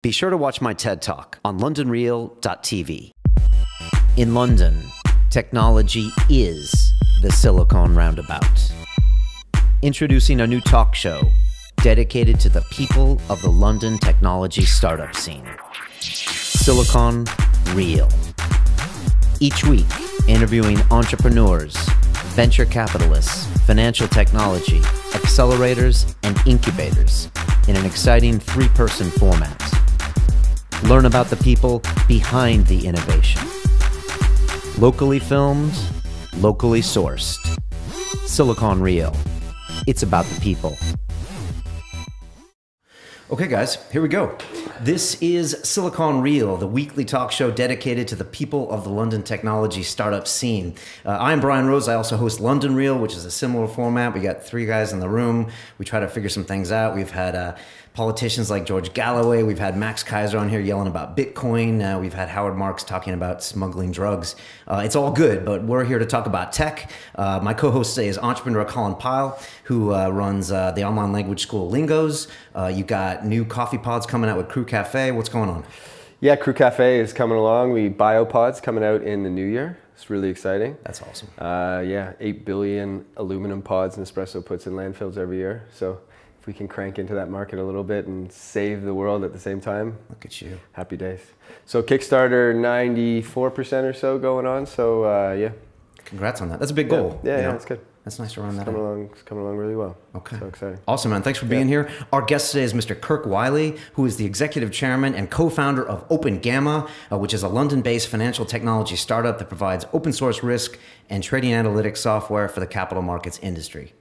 Be sure to watch my TED Talk on londonreal.tv. In London, technology is the Silicon Roundabout. Introducing a new talk show dedicated to the people of the London technology startup scene. Silicon Real. Each week, interviewing entrepreneurs, venture capitalists, financial technology, accelerators, and incubators in an exciting three-person format. Learn about the people behind the innovation. Locally filmed, locally sourced. Silicon Real. It's about the people. Okay, guys, here we go. This is Silicon Real, the weekly talk show dedicated to the people of the London technology startup scene. I'm Brian Rose. I also host London Real, which is a similar format. We got three guys in the room. We try to figure some things out. We've had politicians like George Galloway. We've had Max Kaiser on here yelling about Bitcoin. We've had Howard Marks talking about smuggling drugs. It's all good, but we're here to talk about tech. My co-host today is entrepreneur Colin Pyle, who runs the online language school Lingos. You got new coffee pods coming out with Crew Cafe. What's going on? Yeah, Crew Cafe is coming along. Biopods coming out in the new year. It's really exciting. That's awesome. Yeah, 8 billion aluminum pods Nespresso puts in landfills every year. So if we can crank into that market a little bit and save the world at the same time. Look at you. Happy days. So Kickstarter 94% or so going on. So yeah. Congrats on that. That's a big goal. Yeah, that's good. That's nice to run that. It's coming along really well. Okay. So exciting. Awesome, man. Thanks for being here. Our guest today is Mr. Kirk Wylie, who is the executive chairman and co-founder of Open Gamma, which is a London-based financial technology startup that provides open source risk and trading analytics software for the capital markets industry.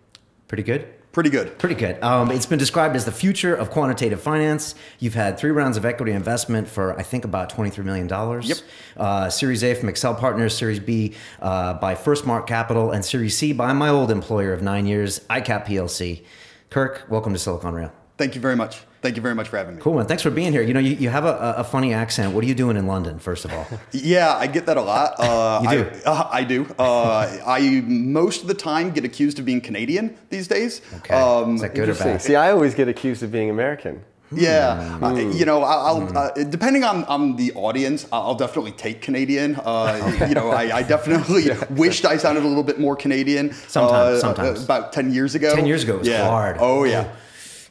Pretty good? Pretty good. Pretty good. It's been described as the future of quantitative finance. You've had 3 rounds of equity investment for, I think, about $23 million. Yep. Series A from Excel Partners, Series B by First Mark Capital, and Series C by my old employer of 9 years, ICAP PLC. Kirk, welcome to Silicon Real. Thank you very much. Thank you very much for having me. Cool, man. Thanks for being here. You know, you have a funny accent. What are you doing in London, first of all? Yeah, I get that a lot. You do? I do. I most of the time get accused of being Canadian these days. Okay. Is that good or bad? See, I always get accused of being American. Yeah, you know, I'll depending on the audience, I'll definitely take Canadian. You know, I definitely wished I sounded a little bit more Canadian. Sometimes. About 10 years ago. 10 years ago, it was hard. Oh, yeah.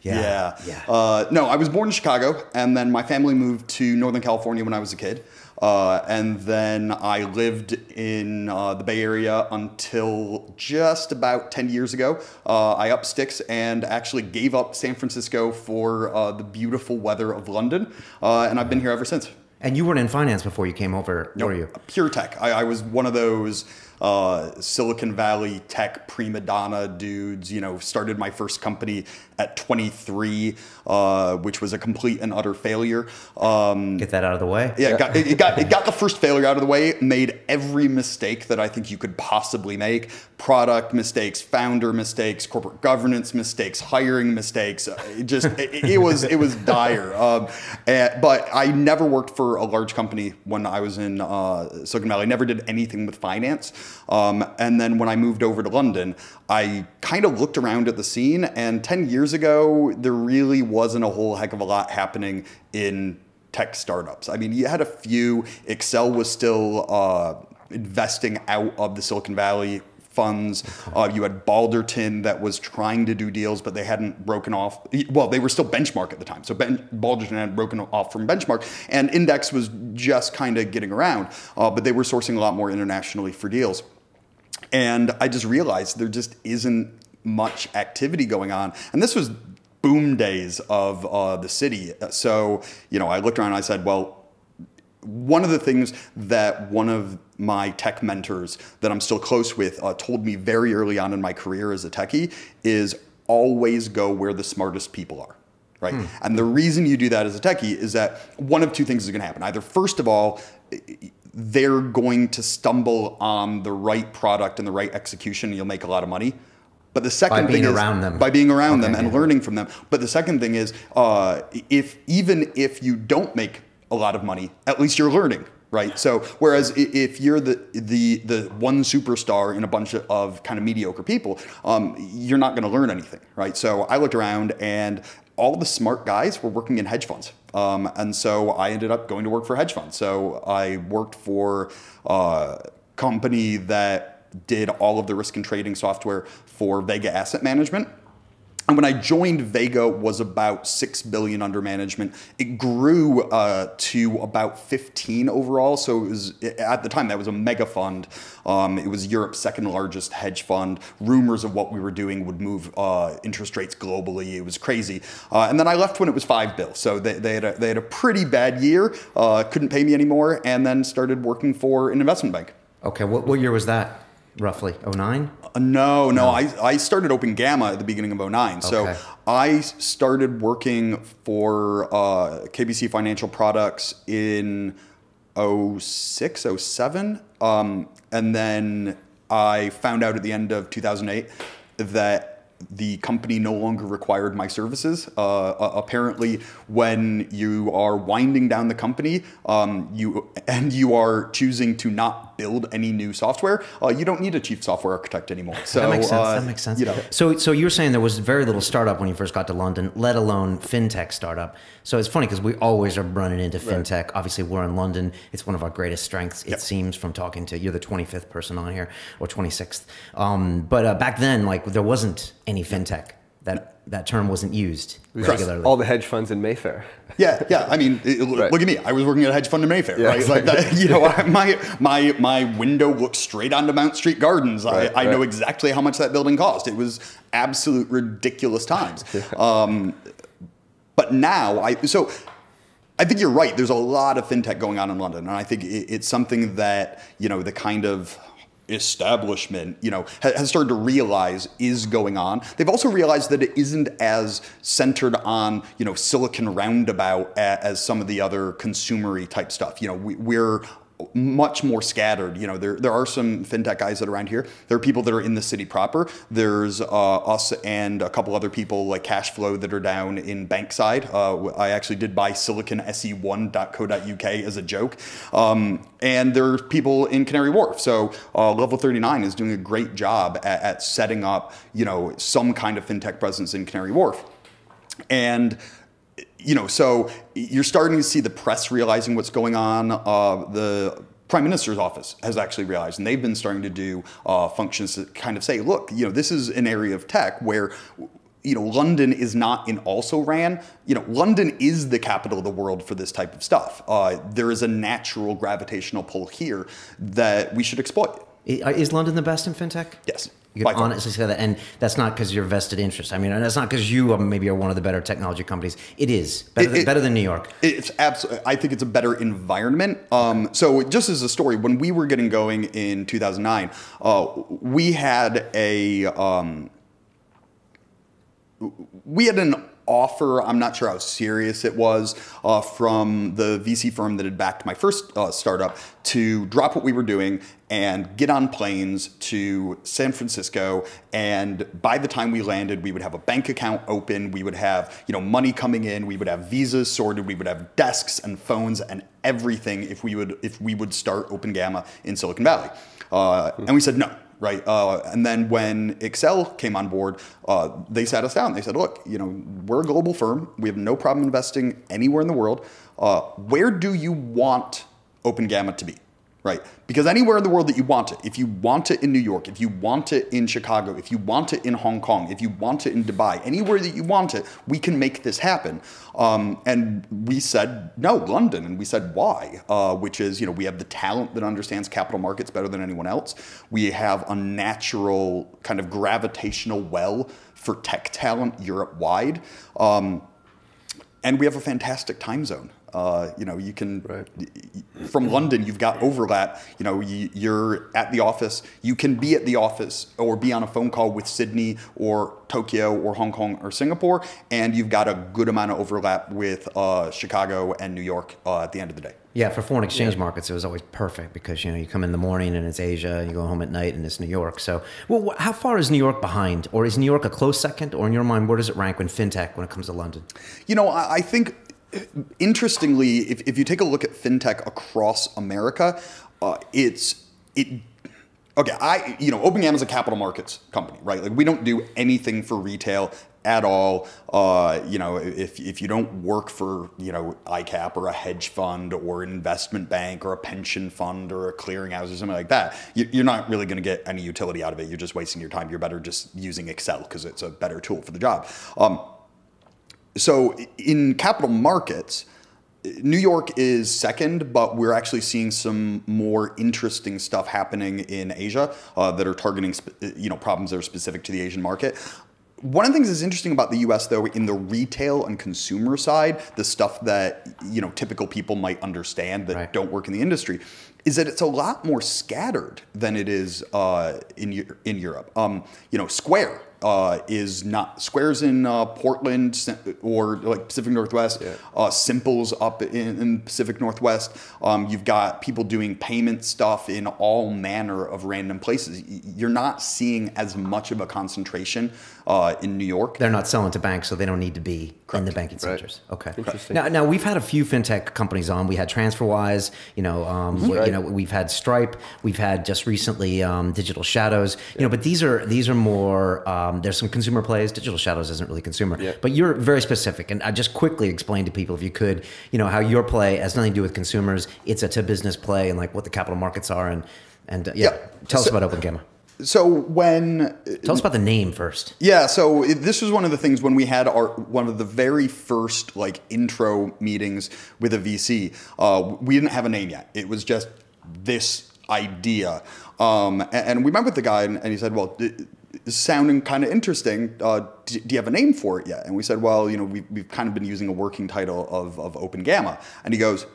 Yeah. No, I was born in Chicago, and then my family moved to Northern California when I was a kid. And then I lived in the Bay Area until just about 10 years ago. I upped sticks and actually gave up San Francisco for the beautiful weather of London. And I've been here ever since. And you weren't in finance before you came over, were you? Pure tech. I was one of those Silicon Valley tech prima donna dudes, you know, started my first company at 23, which was a complete and utter failure. Get that out of the way. Yeah, it got the first failure out of the way, made every mistake that I think you could possibly make. Product mistakes, founder mistakes, corporate governance mistakes, hiring mistakes. It was dire. But I never worked for a large company when I was in Silicon Valley. I never did anything with finance. And then when I moved over to London, I kind of looked around at the scene, and 10 years ago, there really wasn't a whole heck of a lot happening in tech startups. I mean, you had a few. Excel was still investing out of the Silicon Valley funds. You had Balderton that was trying to do deals, but they hadn't broken off. Well, they were still Benchmark at the time. So Balderton had broken off from Benchmark, and Index was just kind of getting around, but they were sourcing a lot more internationally for deals. And I just realized there just isn't much activity going on. And this was boom days of the city. So, you know, I looked around and I said, well, one of the things that one of my tech mentors that I'm still close with told me very early on in my career as a techie is always go where the smartest people are, right? And the reason you do that as a techie is that one of two things is going to happen. Either, first of all, they're going to stumble on the right product and the right execution, and you'll make a lot of money. But the second thing is by being around them and learning from them. But the second thing is, even if you don't make a lot of money, at least you're learning, right? So whereas if you're the one superstar in a bunch of kind of mediocre people, you're not going to learn anything, right? So I looked around, and all the smart guys were working in hedge funds. And so I ended up going to work for a hedge fund. So I worked for a company that did all of the risk and trading software for Vega Asset Management. And when I joined, Vega was about 6 billion under management. It grew to about 15 overall. So it was, at the time, that was a mega fund. It was Europe's second largest hedge fund. Rumors of what we were doing would move interest rates globally. It was crazy. And then I left when it was 5 bill. So they had a pretty bad year, couldn't pay me anymore, and then started working for an investment bank. Okay, what year was that, roughly? 09? No. I started Open Gamma at the beginning of 09. So Okay. I started working for KBC Financial Products in 06, 07. And then I found out at the end of 2008 that the company no longer required my services. Apparently, when you are winding down the company, you are choosing to not build any new software, you don't need a chief software architect anymore. So that makes sense. That makes sense. You know. So you're saying there was very little startup when you first got to London, let alone fintech startup. So it's funny because we always are running into fintech. Right. Obviously, we're in London. It's one of our greatest strengths. It seems from talking to you're the 25th person on here or 26th. But back then, like there wasn't any fintech. That term wasn't used regularly. All the hedge funds in Mayfair. Yeah. I mean, look at me. I was working at a hedge fund in Mayfair, right? Like that, you know, my window looked straight onto Mount Street Gardens. I know exactly how much that building cost. It was absolute ridiculous times. But now, I think you're right. There's a lot of fintech going on in London, and I think it's something that, you know, the kind of establishment, you know, has started to realize is going on. They've also realized that it isn't as centered on, you know, Silicon Roundabout as some of the other consumery type stuff. You know, we're much more scattered. You know, there are some fintech guys that are around here. There are people that are in the city proper. There's us and a couple other people like Cashflow that are down in Bankside. I actually did buy siliconse1.co.uk as a joke. And there's people in Canary Wharf. So Level 39 is doing a great job at setting up, you know, some kind of fintech presence in Canary Wharf. And you know, so you're starting to see the press realizing what's going on. The Prime Minister's office has actually realized, and they've been starting to do functions that kind of say, look, you know, this is an area of tech where, you know, London is not an also-ran. You know, London is the capital of the world for this type of stuff. There is a natural gravitational pull here that we should exploit. Is London the best in fintech? Yes. You can honestly say that, and that's not because you're vested interest. I mean, and that's not because you maybe are one of the better technology companies. It is better than New York. It's absolutely. I think it's a better environment. So just as a story, when we were getting going in 2009, we had an offer. I'm not sure how serious it was from the VC firm that had backed my first startup to drop what we were doing and get on planes to San Francisco. And by the time we landed, we would have a bank account open. We would have, you know, money coming in. We would have visas sorted. We would have desks and phones and everything if we would start Open Gamma in Silicon Valley. And we said no. Right, and then when Excel came on board, they sat us down. They said, "Look, you know, we're a global firm. We have no problem investing anywhere in the world. Where do you want Open Gamma to be?" Right, because anywhere in the world that you want it, if you want it in New York, if you want it in Chicago, if you want it in Hong Kong, if you want it in Dubai, anywhere that you want it, we can make this happen. And we said, no, London. And we said, why? Which is, you know, we have the talent that understands capital markets better than anyone else. We have a natural kind of gravitational well for tech talent Europe-wide. And we have a fantastic time zone. You know, you can, from London, you've got overlap. You know, you're at the office. You can be at the office or be on a phone call with Sydney or Tokyo or Hong Kong or Singapore, and you've got a good amount of overlap with Chicago and New York at the end of the day. Yeah, for foreign exchange markets, it was always perfect because, you know, you come in the morning and it's Asia, and you go home at night and it's New York. So, well, how far is New York behind? Or is New York a close second? Or in your mind, where does it rank when fintech when it comes to London? You know, I think, interestingly, if you take a look at fintech across America, okay, you know, Open Gamma is a capital markets company, right? Like we don't do anything for retail at all. If you don't work for, ICAP or a hedge fund or an investment bank or a pension fund or a clearinghouse or something like that, you're not really going to get any utility out of it. You're just wasting your time. You're better just using Excel because it's a better tool for the job. So in capital markets, New York is second, but we're actually seeing some more interesting stuff happening in Asia that are targeting, problems that are specific to the Asian market. One of the things that's interesting about the U.S., though, in the retail and consumer side, the stuff that typical people might understand that don't work in the industry, is that it's a lot more scattered than it is in Europe. Square. Square's in Portland or like Pacific Northwest. Simple's up in Pacific Northwest. You've got people doing payment stuff in all manner of random places. You're not seeing as much of a concentration in New York. They're not selling to banks, so they don't need to be in the banking centers. Okay. Interesting. Now we've had a few fintech companies on. We had TransferWise. We've had Stripe. We've had just recently Digital Shadows. But these are more. There's some consumer plays. Digital Shadows isn't really consumer, but you're very specific. And I just quickly explain to people, if you could, how your play has nothing to do with consumers. It's a to business play and like what the capital markets are. Tell us about OpenGamma. So tell us about the name first. Yeah, so this was one of the things when we had one of the very first intro meetings with a VC. We didn't have a name yet. It was just this idea, and we met with the guy, and he said, "Well, it's sounding kind of interesting. Do you have a name for it yet?" And we said, "Well, we've kind of been using a working title of OpenGamma." And he goes,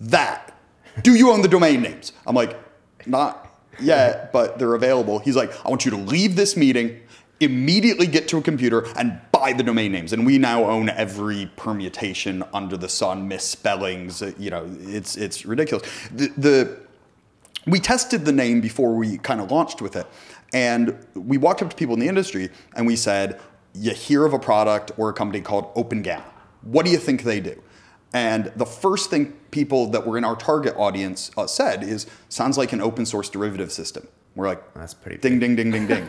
"That. Do you own the domain names?" I'm like, "Not yet, but they're available." He's like, "I want you to leave this meeting, immediately get to a computer and buy the domain names." And we now own every permutation under the sun, misspellings. It's ridiculous. We tested the name before we kind of launched with it. And we walked up to people in the industry and we said, "You hear of a product or a company called OpenGamma. What do you think they do?" And the first thing people that were in our target audience said is, "Sounds like an open source derivative system." We're like, "That's pretty ding, ding, ding, ding, ding."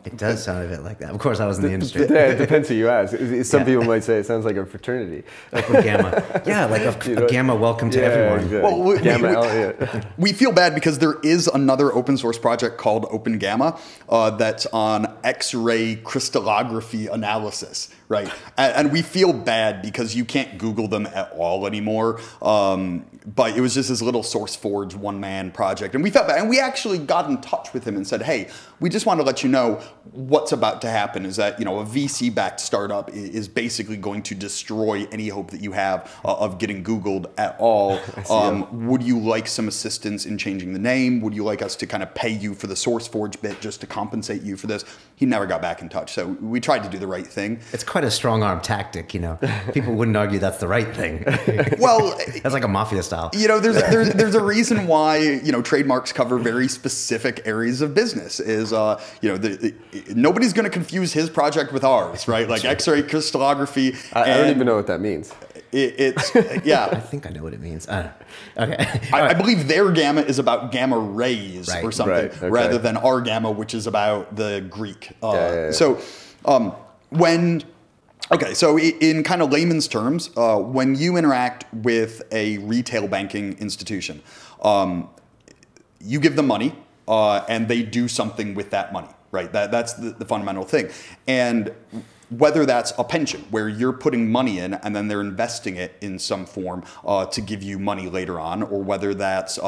It does sound a bit like that. Of course, I was in the industry. Yeah, it depends who you ask. Some people might say it sounds like a fraternity. OpenGamma. Yeah, like a gamma welcome to everyone. Exactly. Well, we feel bad because there is another open source project called OpenGamma that's on X-ray crystallography analysis, right? And we feel bad because you can't Google them at all anymore. But it was just this little SourceForge one-man project. And we felt bad. And we actually got in touch with him and said, "Hey, we just want to let you know what's about to happen is that, a VC-backed startup is basically going to destroy any hope that you have of getting Googled at all. Would you like some assistance in changing the name? Would you like us to kind of pay you for the SourceForge bit just to compensate you for this?" He never got back in touch. So we tried to do the right thing. It's quite a strong arm tactic, People wouldn't argue that's the right thing. Well, that's like a mafia style. There's a reason why, trademarks cover very specific areas of business is, nobody's going to confuse his project with ours, right? Like X-ray crystallography. I don't even know what that means. It's I think I know what it means. Okay. I believe their gamma is about gamma rays or something, rather than our gamma, which is about the Greek. So in kind of layman's terms, when you interact with a retail banking institution, you give them money and they do something with that money, right? That's the fundamental thing. And whether that's a pension where you're putting money in and then they're investing it in some form to give you money later on, or whether that's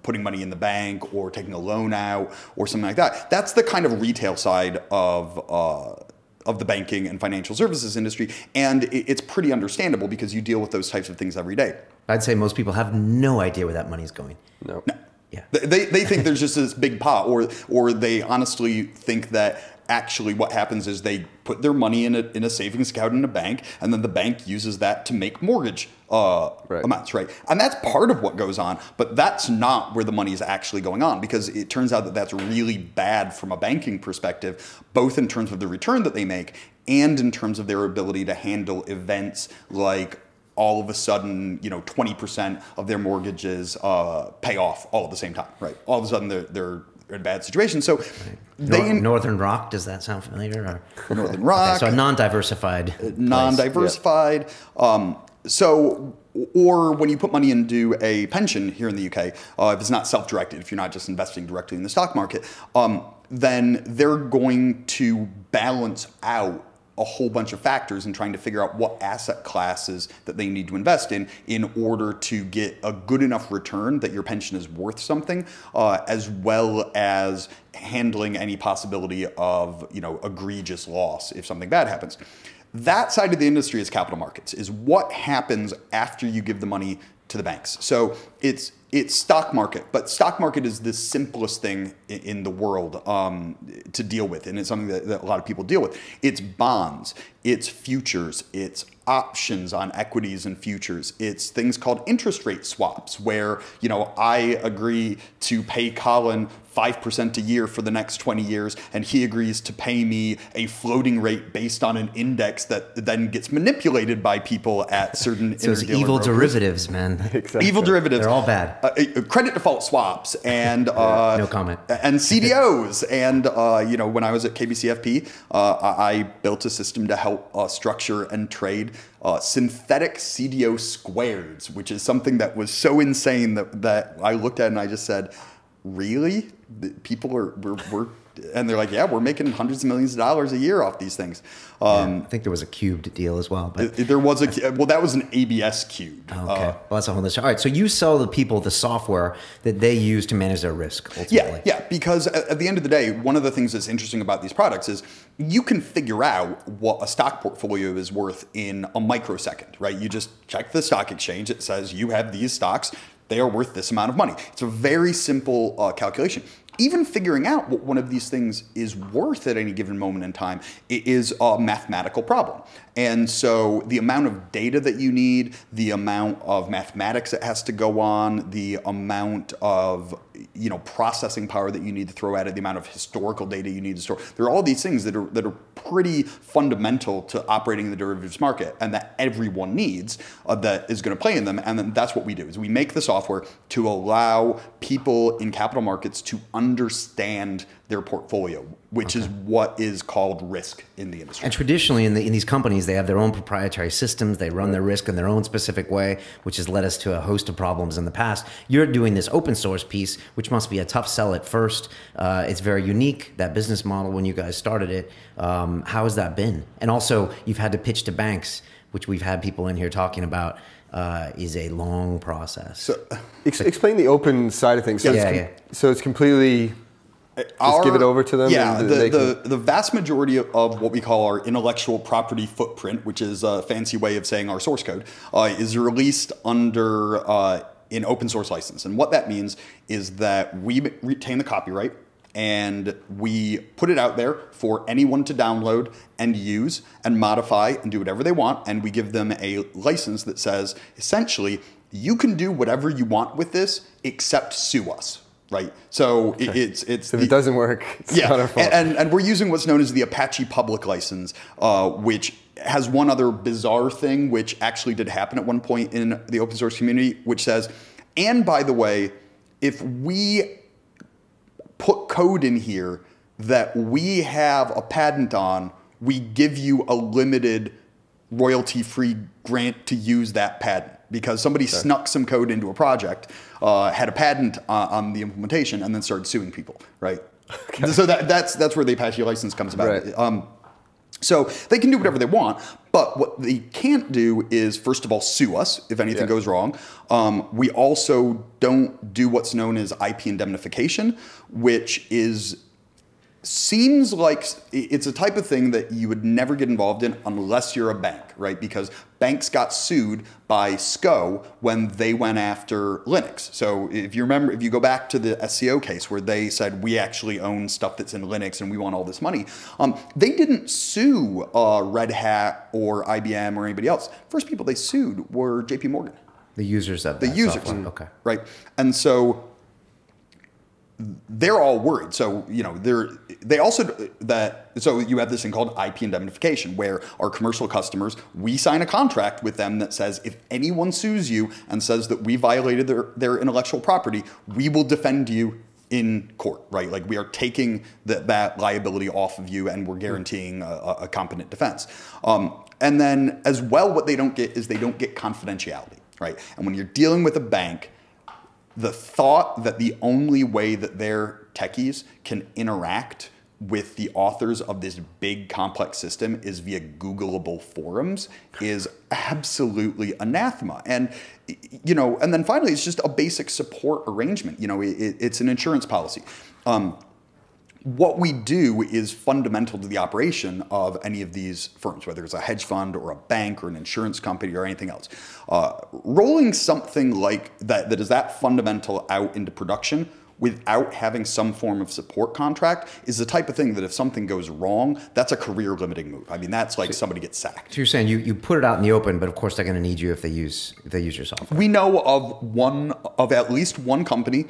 putting money in the bank or taking a loan out or something like that. That's the kind of retail side of the banking and financial services industry, and it's pretty understandable because you deal with those types of things every day. I'd say most people have no idea where that money's going. No. Yeah. They think there's just this big pot, or they honestly think that actually what happens is they put their money in a savings account in a bank, and then the bank uses that to make mortgage amounts, right? And that's part of what goes on, but that's not where the money is actually going on, because it turns out that that's really bad from a banking perspective, both in terms of the return that they make and in terms of their ability to handle events like all of a sudden, 20% of their mortgages pay off all at the same time, right? All of a sudden, they're in bad situations. So Northern Rock, does that sound familiar? Or? Northern Rock. Okay, so a non-diversified. Non-diversified. So, or when you put money into a pension here in the UK, if it's not self-directed, if you're not just investing directly in the stock market, then they're going to balance out a whole bunch of factors and trying to figure out what asset classes that they need to invest in order to get a good enough return that your pension is worth something, as well as handling any possibility of egregious loss if something bad happens. That side of the industry is capital markets, is what happens after you give the money to the banks. So it's stock market, but stock market is the simplest thing in the world to deal with, and it's something that a lot of people deal with. It's bonds, it's futures, it's options on equities and futures. It's things called interest rate swaps, where I agree to pay Colin 5% a year for the next 20 years, and he agrees to pay me a floating rate based on an index that then gets manipulated by people at certain So it's evil derivatives, man. Exactly. Evil derivatives. They're all bad. Credit default swaps and no comment. And CDOs. And when I was at KBCFP, I built a system to help structure and trade synthetic CDO squareds, which is something that was so insane that I looked at and I just said, really? People we're and they're like, yeah, we're making hundreds of millions of dollars a year off these things. I think there was a cubed deal as well. But there was that was an ABS cube. Okay, well, that's a whole other. All right, so you sell the people the software that they use to manage their risk ultimately. Yeah, because at the end of the day, one of the things that's interesting about these products is you can figure out what a stock portfolio is worth in a microsecond, right? You just check the stock exchange. It says you have these stocks. They are worth this amount of money. It's a very simple calculation. Even figuring out what one of these things is worth at any given moment in time is a mathematical problem. And so the amount of data that you need, the amount of mathematics that has to go on, the amount of processing power that you need to throw at it, the amount of historical data you need to store. There are all these things that are pretty fundamental to operating in the derivatives market, and that everyone needs that is going to play in them. And then that's what we do, is we make the software to allow people in capital markets to understand their portfolio, which is what is called risk in the industry. And traditionally in these companies, they have their own proprietary systems. They run their risk in their own specific way, which has led us to a host of problems in the past. You're doing this open source piece, which must be a tough sell at first. It's very unique, that business model, when you guys started it. How has that been? And also, you've had to pitch to banks, which we've had people in here talking about, is a long process. So explain the open side of things. So so it's completely... Just give it over to them? Yeah, the vast majority of what we call our intellectual property footprint, which is a fancy way of saying our source code, is released under an open source license. And what that means is that we retain the copyright and we put it out there for anyone to download and use and modify and do whatever they want. And we give them a license that says, essentially, you can do whatever you want with this except sue us. Right, so it's if it doesn't work, it's not our fault. And we're using what's known as the Apache Public License, which has one other bizarre thing, which actually did happen at one point in the open source community, which says, and by the way, if we put code in here that we have a patent on, we give you a limited royalty-free grant to use that patent. Because somebody snuck some code into a project, had a patent on the implementation, and then started suing people, right? Okay. So that's where the Apache license comes about. Right. So they can do whatever they want, but what they can't do is, first of all, sue us if anything goes wrong. We also don't do what's known as IP indemnification, which seems like it's a type of thing that you would never get involved in unless you're a bank, right? Because banks got sued by SCO when they went after Linux. So if you remember, if you go back to the SCO case where they said, we actually own stuff that's in Linux and we want all this money, they didn't sue Red Hat or IBM or anybody else. First people they sued were JP Morgan. The users of that software. Okay. Right. And so they're all worried. So, they also so you have this thing called IP indemnification, where our commercial customers, we sign a contract with them that says if anyone sues you and says that we violated their intellectual property, we will defend you in court, right? Like we are taking that liability off of you and we're guaranteeing a competent defense. And then as well, what they don't get is they don't get confidentiality, right? And when you're dealing with a bank, the thought that the only way that their techies can interact with the authors of this big complex system is via Googleable forums is absolutely anathema. And, you know, and then finally, it's just a basic support arrangement. You know, it's an insurance policy. What we do is fundamental to the operation of any of these firms, whether it's a hedge fund or a bank or an insurance company or anything else. Rolling something like that is that fundamental out into production without having some form of support contract is the type of thing that if something goes wrong, that's a career limiting move. I mean, that's like somebody gets sacked. So you're saying you put it out in the open, but of course they're going to need you if they use your software. We know of at least one company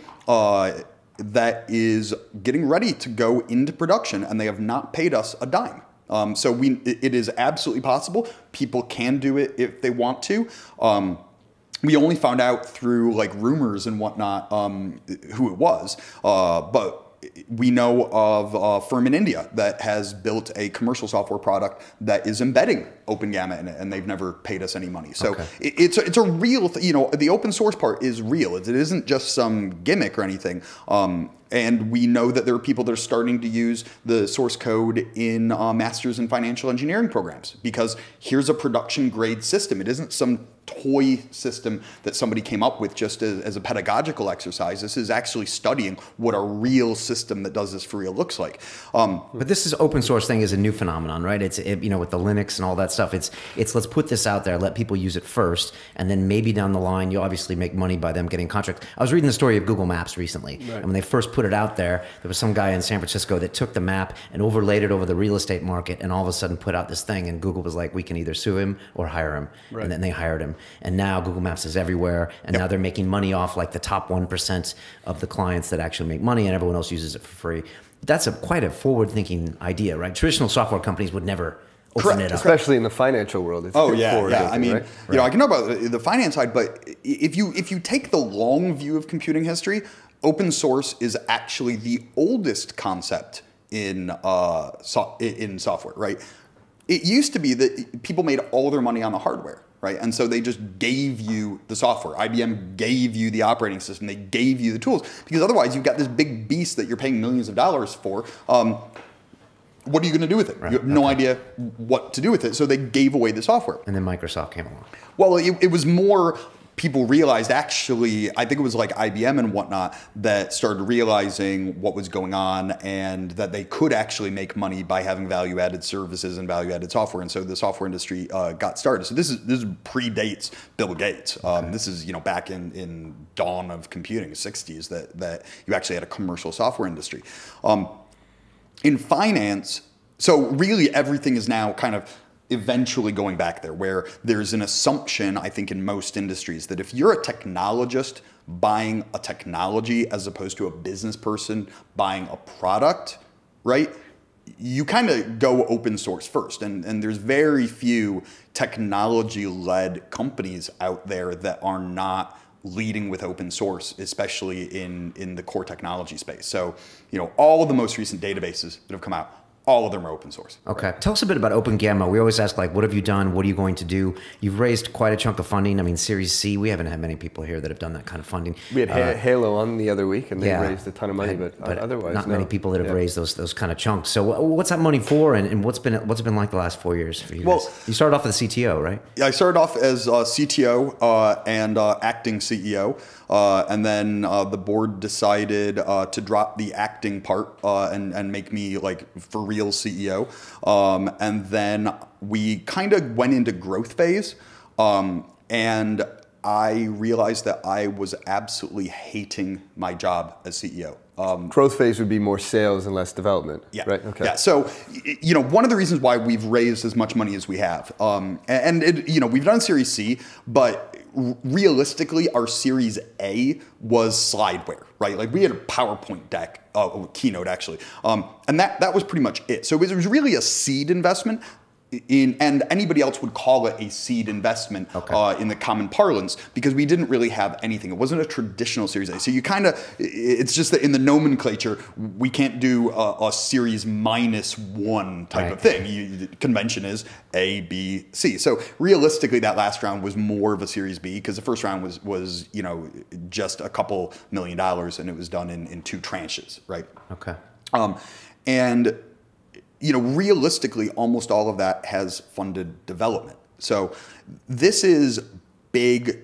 that is getting ready to go into production, and they have not paid us a dime. So it is absolutely possible. People can do it if they want to. We only found out through like rumors and whatnot who it was, but we know of a firm in India that has built a commercial software product that is embedding OpenGamma in it, and they've never paid us any money. So it's a real, you know, the open source part is real. It isn't just some gimmick or anything. And we know that there are people that are starting to use the source code in master's in financial engineering programs, because here's a production grade system. It isn't some toy system that somebody came up with just as a pedagogical exercise. This is actually studying what a real system that does this for real looks like. But this is open source thing is a new phenomenon, right? It's you know, with the Linux and all that stuff. It's let's put this out there, let people use it first, and then maybe down the line you obviously make money by them getting contracts. I was reading the story of Google Maps recently, and when they first put it out there was some guy in San Francisco that took the map and overlaid it over the real estate market, and all of a sudden put out this thing, and Google was like, we can either sue him or hire him, and then they hired him. And now Google Maps is everywhere, and now they're making money off like the top 1% of the clients that actually make money, and everyone else uses it for free. That's quite a forward-thinking idea, right? Traditional software companies would never open it up. Especially in the financial world. It's yeah. I mean, right? you know, I can know about the finance side, but if you take the long view of computing history, open source is actually the oldest concept in software, right? It used to be that people made all their money on the hardware, right? And so they just gave you the software. IBM gave you the operating system. They gave you the tools, because otherwise you've got this big beast that you're paying millions of dollars for. What are you going to do with it? Right. You have no idea what to do with it. So they gave away the software. And then Microsoft came along. Well, it was more people realized, actually, I think it was like IBM and whatnot that started realizing what was going on, and that they could actually make money by having value-added services and value-added software. And so the software industry got started. So this predates Bill Gates. This is, you know, back in dawn of computing, 60s, that you actually had a commercial software industry. In finance, so really everything is now kind of eventually going back there, where there's an assumption, I think, in most industries that if you're a technologist buying a technology as opposed to a business person buying a product, right, you kind of go open source first. And there's very few technology-led companies out there that are not leading with open source, especially in the core technology space. So, you know, all of the most recent databases that have come out, all of them are open source. Okay. Tell us a bit about OpenGamma. We always ask, like, what have you done? What are you going to do? You've raised quite a chunk of funding. I mean, Series C, we haven't had many people here that have done that kind of funding. We had Halo on the other week, and they raised a ton of money, but otherwise not many people that have raised those kind of chunks. So what's that money for, and what's it been like the last 4 years for you guys? You started off as a CTO, right? Yeah, I started off as a CTO and acting CEO. And then the board decided to drop the acting part and make me like for real CEO. And then we kind of went into growth phase. And I realized that I was absolutely hating my job as CEO. Growth phase would be more sales and less development, right? Okay. Yeah. So, you know, one of the reasons why we've raised as much money as we have, you know, we've done Series C, but realistically, our Series A was slideware, right? Like we had a PowerPoint deck, Keynote actually, and that was pretty much it. So it was really a seed investment. and anybody else would call it a seed investment in the common parlance, because we didn't really have anything. It wasn't a traditional Series A. So you kind of, it's just that in the nomenclature, we can't do a Series -1 type of thing. The convention is A, B, C. So realistically, that last round was more of a Series B, because the first round was you know, just a couple $1 million, and it was done in 2 tranches, right? Okay. And you know, realistically, almost all of that has funded development. So this is big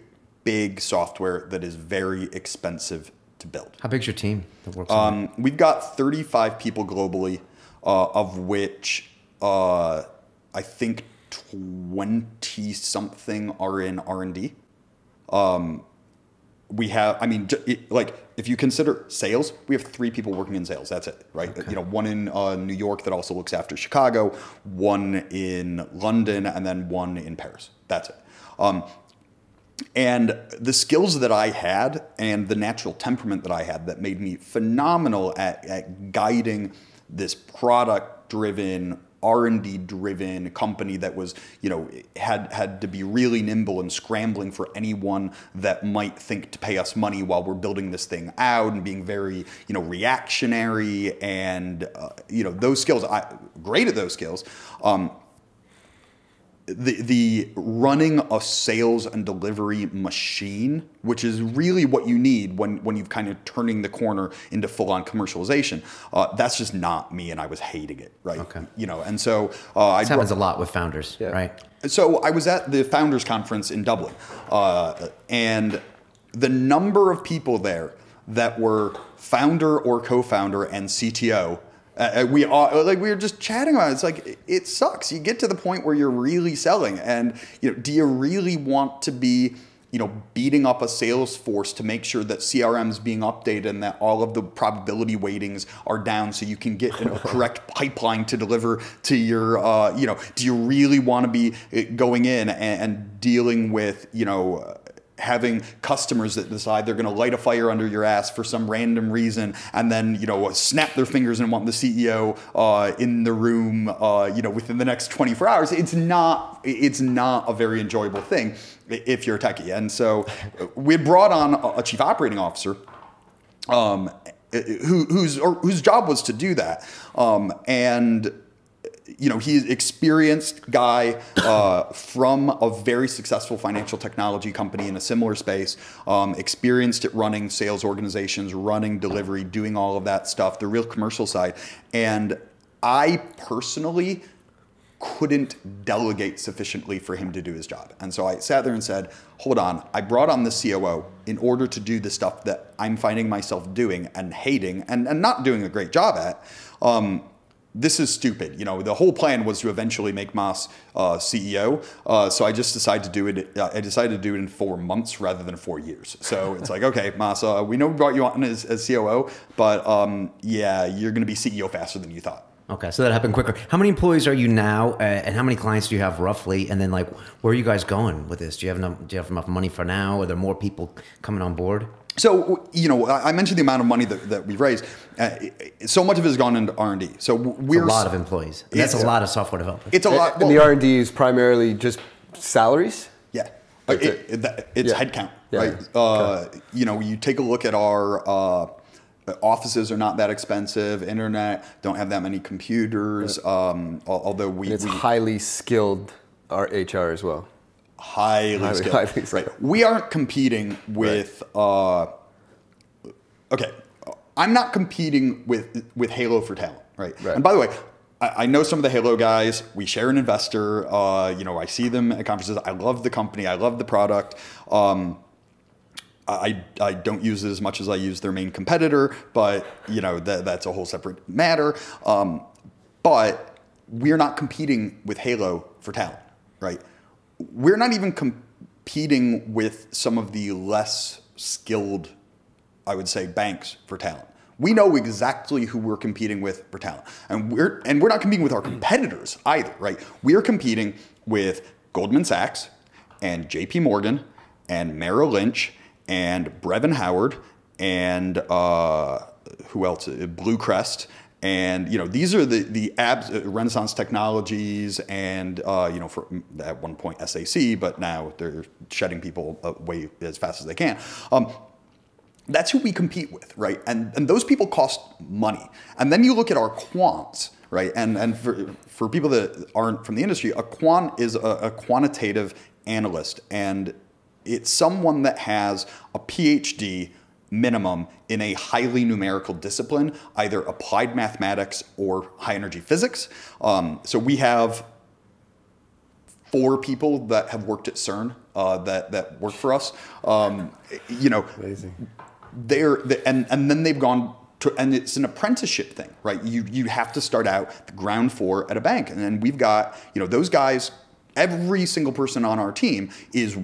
software that is very expensive to build. How big's your team that works on it? We've got 35 people globally, of which I think 20-something are in R&D. We have, I mean, like, if you consider sales, we have 3 people working in sales. That's it, right? Okay. You know, one in New York that also looks after Chicago, one in London, and then one in Paris. That's it. And the skills that I had and the natural temperament that I had that made me phenomenal at guiding this product-driven, R&D-driven company that was, you know, had to be really nimble and scrambling for anyone that might think to pay us money while we're building this thing out, and being very, you know, reactionary, and you know, those skills. Great at those skills. The running a sales and delivery machine, which is really what you need when you've kind of turning the corner into full-on commercialization, that's just not me, and I was hating it, right? Okay. You know, and so this happens a lot with founders, right? So I was at the Founders Conference in Dublin, and the number of people there that were founder or co-founder and CTO. We were just chatting about it. It's like, it sucks. You get to the point where you're really selling, and you know, do you really want to be, you know, beating up a sales force to make sure that CRM is being updated and that all of the probability weightings are down so you can get a correct pipeline to deliver to your, you know, do you really want to be going in and dealing with, you know, having customers that decide they're going to light a fire under your ass for some random reason, and then, you know, snap their fingers and want the CEO in the room, you know, within the next 24 hours. It's not a very enjoyable thing if you're a techie. And so we had brought on a chief operating officer whose job was to do that, and you know, he's an experienced guy from a very successful financial technology company in a similar space, experienced at running sales organizations, running delivery, doing all of that stuff, the real commercial side. And I personally couldn't delegate sufficiently for him to do his job. And so I sat there and said, hold on, I brought on the COO in order to do the stuff that I'm finding myself doing and hating and not doing a great job at. This is stupid. You know, the whole plan was to eventually make Mas CEO. So I just decided to do it. I decided to do it in 4 months rather than 4 years. So it's like, okay, Mas, we know we brought you on as COO, but yeah, you're going to be CEO faster than you thought. Okay, so that happened quicker. How many employees are you now, and how many clients do you have roughly? And then, like, where are you guys going with this? Do you have enough money for now? Are there more people coming on board? So, you know, I mentioned the amount of money that we've raised. So much of it has gone into R&D. So we're a lot of employees. That's a lot of software development. It's a lot. And the R&D is primarily just salaries? Yeah. It's headcount, right? Okay. You know, you take a look at our offices are not that expensive. Internet, don't have that many computers. Although it's highly skilled, our HR as well. Highly skilled. Right. We aren't competing with, okay, I'm not competing with Halo for talent, right? And by the way, I know some of the Halo guys. We share an investor. You know, I see them at conferences. I love the company. I love the product. I don't use it as much as I use their main competitor, but you know, that's a whole separate matter. But we're not competing with Halo for talent, right? We're not even competing with some of the less skilled, I would say, banks for talent. We know exactly who we're competing with for talent. And we're not competing with our competitors either, right? We're competing with Goldman Sachs and JP Morgan and Merrill Lynch and Brevin Howard and who else? Blue Crest And these are the Renaissance Technologies, and for at one point SAC, but now they're shedding people away as fast as they can. That's who we compete with, right? And those people cost money. And then you look at our quants, right? And for people that aren't from the industry, a quant is a quantitative analyst, and it's someone that has a PhD minimum in a highly numerical discipline, either applied mathematics or high energy physics. So we have 4 people that have worked at CERN that work for us. Amazing. And then they've gone to, and it's an apprenticeship thing, right? You have to start out the ground floor at a bank, and then we've got those guys. Every single person on our team is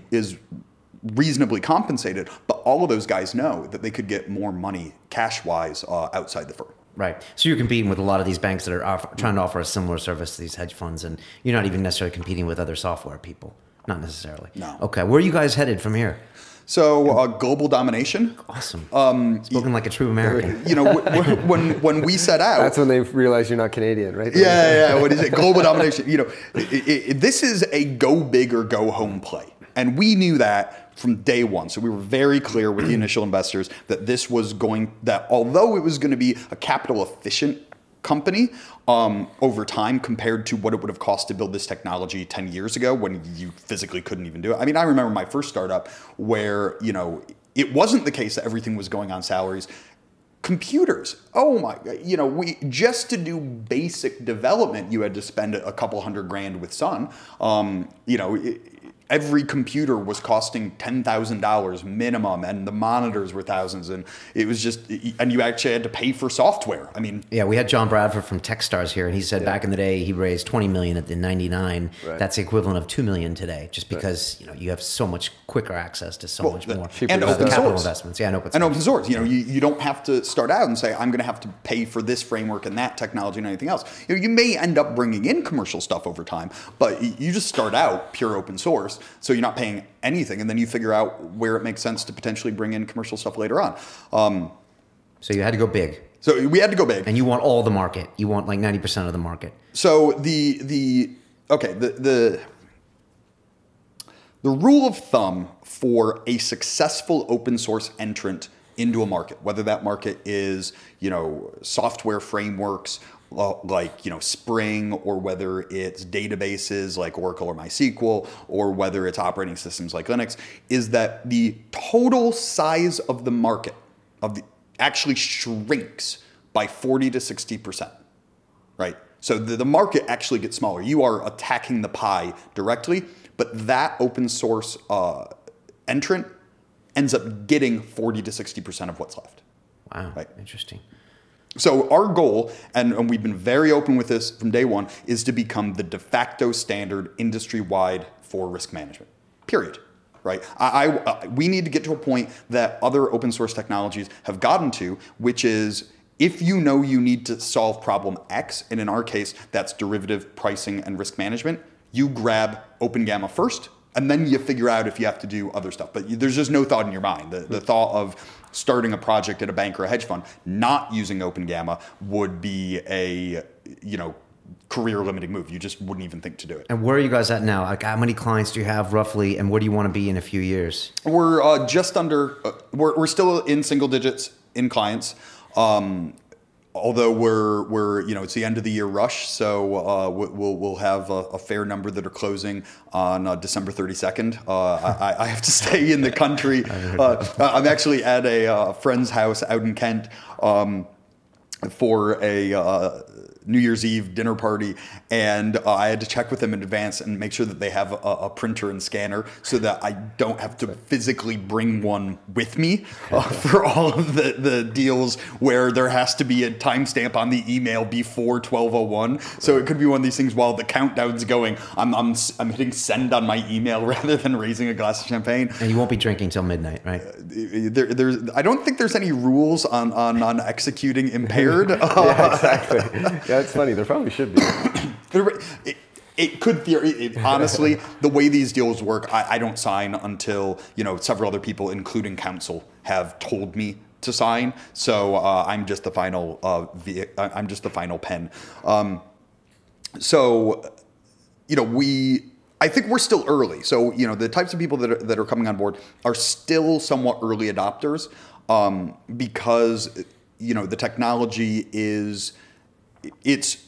reasonably compensated, but all of those guys know that they could get more money cash-wise outside the firm. Right. So you're competing with a lot of these banks that are trying to offer a similar service to these hedge funds, and you're not even necessarily competing with other software people. Not necessarily. No. Okay. Where are you guys headed from here? So global domination. Awesome. Spoken like a true American. When we set out, that's when they realize you're not Canadian, right? Yeah. What is it? Global domination. This is a go big or go home play, and we knew that from day one. So we were very clear with the initial investors that although it was going to be a capital efficient company over time compared to what it would have cost to build this technology 10 years ago when you physically couldn't even do it. I mean, I remember my first startup where, it wasn't the case that everything was going on salaries. Computers, oh my, we just to do basic development, you had to spend a couple $100,000 with Sun. Every computer was costing $10,000 minimum, and the monitors were thousands, and it was just, and you actually had to pay for software. I mean, yeah, we had John Bradford from Techstars here, and he said back in the day he raised 20 million at the 99. Right. That's the equivalent of 2 million today, just because you have so much quicker access to so much more. And open capital source investments, yeah, and open source. And open source. You don't have to start out and say I'm going to have to pay for this framework and that technology and anything else. You may end up bringing in commercial stuff over time, but you just start out pure open source. So you're not paying anything, and then you figure out where it makes sense to potentially bring in commercial stuff later on. So you had to go big. So we had to go big. And you want all the market. You want like 90% of the market. So the rule of thumb for a successful open source entrant into a market, whether that market is software frameworks like Spring, or whether it's databases like Oracle or MySQL, or whether it's operating systems like Linux, is that the total size of the market actually shrinks by 40 to 60%, right? So the market actually gets smaller. You are attacking the pie directly, but that open source entrant ends up getting 40 to 60% of what's left. Wow, right? Interesting. So our goal, and we've been very open with this from day one, is to become the de facto standard industry-wide for risk management, period. Right? We need to get to a point that other open source technologies have gotten to, which is if you know you need to solve problem X, and in our case, that's derivative pricing and risk management, you grab OpenGamma first, and then you figure out if you have to do other stuff. But there's just no thought in your mind. The thought of starting a project at a bank or a hedge fund not using OpenGamma would be a career limiting move. You just wouldn't even think to do it. And where are you guys at now? Like, how many clients do you have roughly, and where do you want to be in a few years? We're just under. We're still in single digits in clients. Although we're it's the end of the year rush, so we'll have a fair number that are closing on December 32nd. I have to stay in the country. I'm actually at a friend's house out in Kent for a New Year's Eve dinner party, and I had to check with them in advance and make sure that they have a printer and scanner so that I don't have to physically bring one with me for all of the deals where there has to be a timestamp on the email before 12:01. So it could be one of these things while the countdown's going, I'm hitting send on my email rather than raising a glass of champagne. And you won't be drinking till midnight, right? I don't think there's any rules on executing impaired. Yeah, exactly. Yeah, it's funny. There probably should be. It could honestly, the way these deals work, I don't sign until several other people, including counsel, have told me to sign. So I'm just the final I'm just the final pen. So I think we're still early. So the types of people that are coming on board are still somewhat early adopters because the technology it's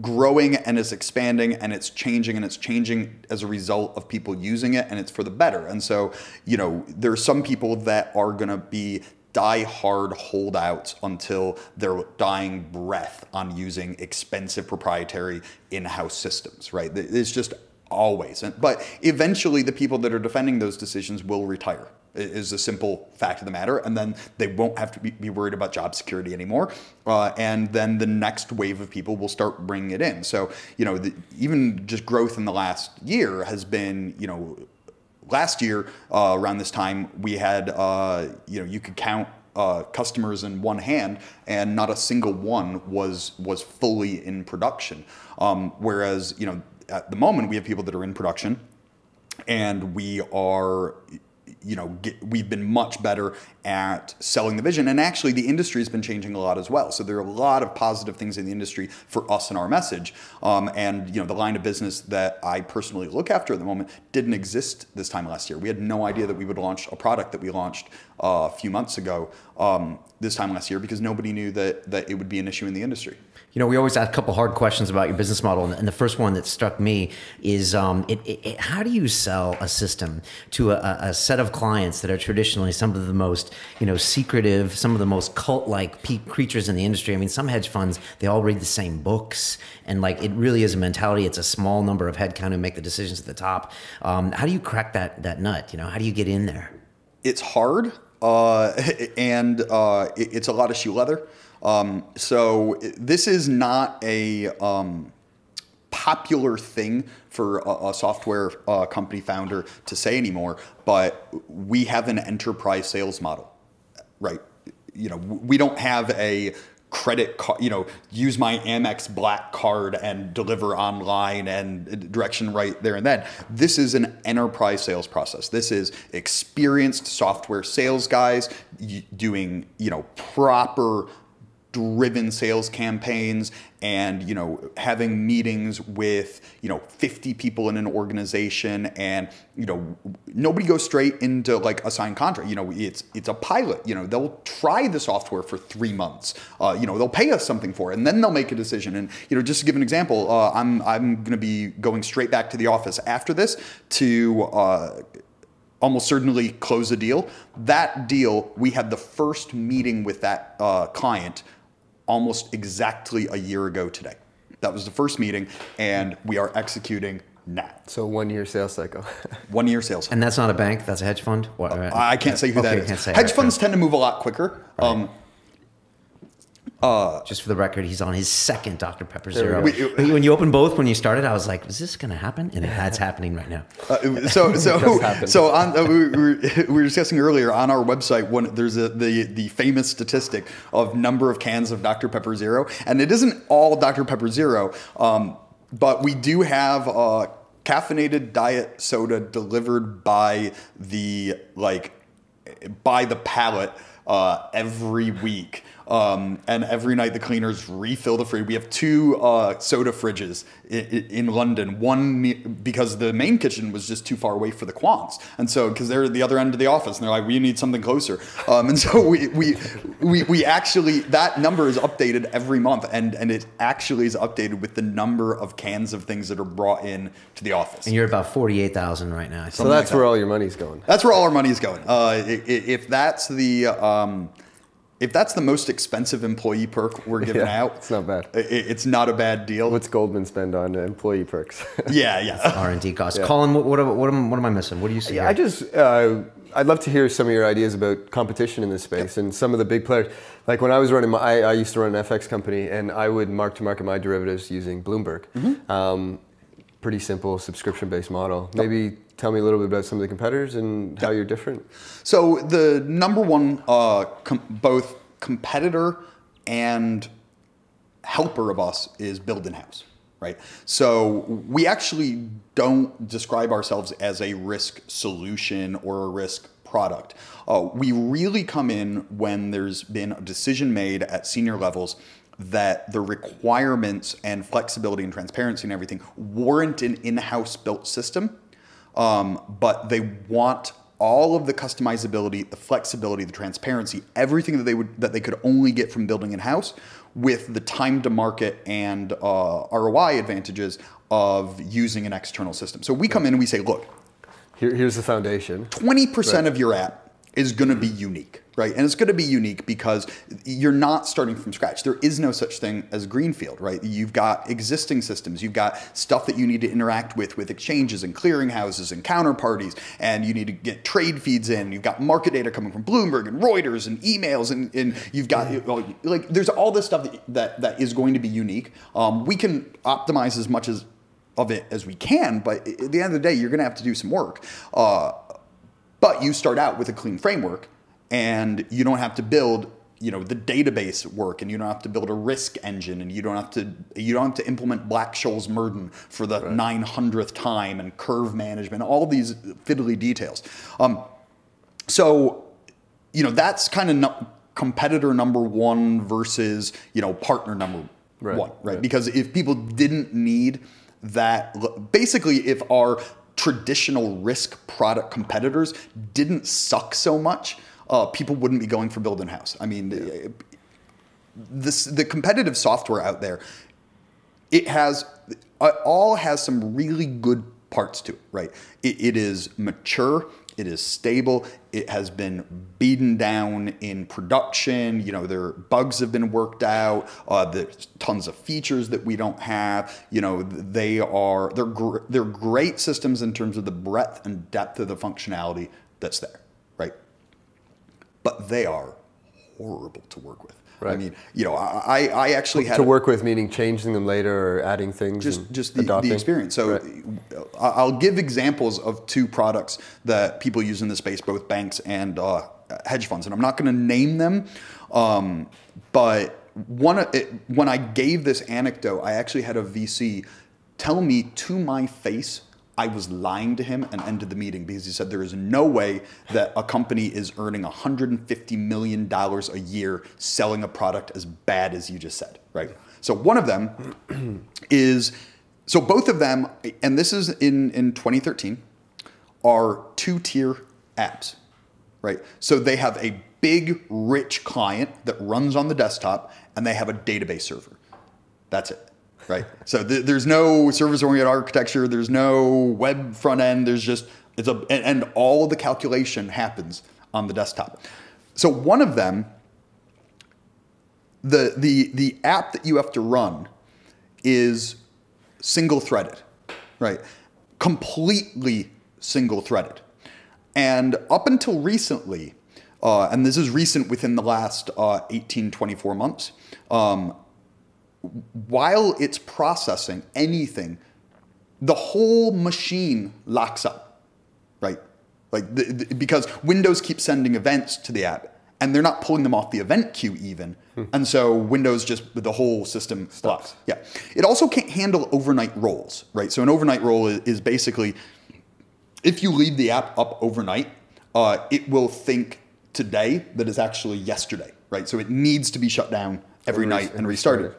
growing and it's expanding and it's changing as a result of people using it, and it's for the better. And so there are some people that are going to be die-hard holdouts until their dying breath on using expensive proprietary in-house systems, right? It's just always. But eventually the people that are defending those decisions will retire, is a simple fact of the matter. And then they won't have to be worried about job security anymore. And then the next wave of people will start bringing it in. So, even just growth in the last year has been, last year around this time, we had, you could count customers in one hand, and not a single one was fully in production. Whereas, at the moment we have people that are in production, and we are, we've been much better at selling the vision. And actually the industry has been changing a lot as well. So there are a lot of positive things in the industry for us and our message. And the line of business that I personally look after at the moment didn't exist this time last year. We had no idea that we would launch a product that we launched a few months ago this time last year, because nobody knew that it would be an issue in the industry. We always ask a couple hard questions about your business model, and the first one that struck me is how do you sell a system to a set of clients that are traditionally some of the most secretive, some of the most cult-like creatures in the industry? I mean, some hedge funds, they all read the same books, and it really is a mentality. It's a small number of headcount who make the decisions at the top. How do you crack that nut? How do you get in there? It's hard, and it's a lot of shoe leather. So this is not a popular thing for a software company founder to say anymore, but we have an enterprise sales model, right? We don't have a credit card, use my Amex Black card and deliver online and direction right there and then. This is an enterprise sales process. This is experienced software sales guys doing, proper driven sales campaigns, and having meetings with 50 people in an organization, and nobody goes straight into a signed contract. It's a pilot. They'll try the software for 3 months. They'll pay us something for it, and then they'll make a decision. And just to give an example, I'm going to be going straight back to the office after this to almost certainly close a deal. That deal, we had the first meeting with that client almost exactly a year ago today. That was the first meeting, and we are executing now. So 1 year sales cycle. 1 year sales cycle. And that's not a bank, that's a hedge fund? I can't say who that is. Hedge funds tend to move a lot quicker. Right. Just for the record, he's on his second Dr. Pepper Zero. When you opened both, when you started, I was like, is this going to happen? And it's happening right now. We were discussing earlier on our website, there's the famous statistic of number of cans of Dr. Pepper Zero. And it isn't all Dr. Pepper Zero, but we do have caffeinated diet soda delivered by the pallet every week. And every night the cleaners refill the fridge. We have 2 soda fridges in London. One because the main kitchen was just too far away for the quants, and so because they're at the other end of the office, and they're like, we need something closer. And so we actually, that number is updated every month, and it actually is updated with the number of cans of things that are brought in to the office. And you're about 48,000 right now. So that's where all your money's going. That's where all our money's going. If that's the most expensive employee perk we're giving out, it's not bad. It's not a bad deal. What's Goldman spend on employee perks? Yeah. R&D costs. Yeah. Colin, what am I missing? What do you see? Yeah, I'd love to hear some of your ideas about competition in this space and some of the big players. Like when I was running, I used to run an FX company, and I would mark to market my derivatives using Bloomberg. Mm-hmm. Pretty simple subscription-based model. Maybe tell me a little bit about some of the competitors and how you're different. So the number one both competitor and helper of us is build in-house, right? So we actually don't describe ourselves as a risk solution or a risk product. We really come in when there's been a decision made at senior levels that the requirements and flexibility and transparency and everything warrant an in-house built system, but they want all of the customizability, the flexibility, the transparency, everything that they could only get from building in-house, with the time to market and ROI advantages of using an external system. So we come in and we say, look, here's the foundation. 20% of your app is going to be unique, right? And it's going to be unique because you're not starting from scratch. There is no such thing as greenfield, right? You've got existing systems. You've got stuff that you need to interact with exchanges and clearinghouses and counterparties, and you need to get trade feeds in. You've got market data coming from Bloomberg and Reuters and emails, and you've got, like, there's all this stuff that is going to be unique. We can optimize as much of it as we can, but at the end of the day, you're going to have to do some work. But you start out with a clean framework, and you don't have to build, the database work, and you don't have to build a risk engine, and you don't have to implement Black-Scholes-Merton for the 900th time, and curve management, all these fiddly details. So that's kind of competitor number one versus partner number one, right? Because if people didn't need that, basically, if our traditional risk product competitors didn't suck so much, people wouldn't be going for build in-house. I mean, the competitive software out there, it all has some really good parts to it, right? It is mature, it is stable, it has been beaten down in production, their bugs have been worked out, there's tons of features that we don't have, they're great systems in terms of the breadth and depth of the functionality that's there, right? But they are horrible to work with. Right. I mean, I actually had to work with, meaning changing them later or adding things. Just the experience. So I'll give examples of two products that people use in this space, both banks and hedge funds, and I'm not going to name them. But when I gave this anecdote, I actually had a VC tell me to my face I was lying to him and ended the meeting, because he said there is no way that a company is earning $150 million a year selling a product as bad as you just said, right? So one of them is, so both of them, and this is in 2013, are two-tier apps, right? So they have a big, rich client that runs on the desktop, and they have a database server. That's it. Right. So there's no service-oriented architecture. There's no web front end. There's just, and all the calculation happens on the desktop. So one of them, the app that you have to run is single-threaded, right? Completely single-threaded. And up until recently, and this is recent within the last 18, 24 months, while it's processing anything, the whole machine locks up, right? Like because Windows keeps sending events to the app, and they're not pulling them off the event queue even, and so Windows the whole system stops. Yeah, it also can't handle overnight rolls, right? So an overnight roll is basically, if you leave the app up overnight, it will think today that is actually yesterday, right? So it needs to be shut down every night and restarted.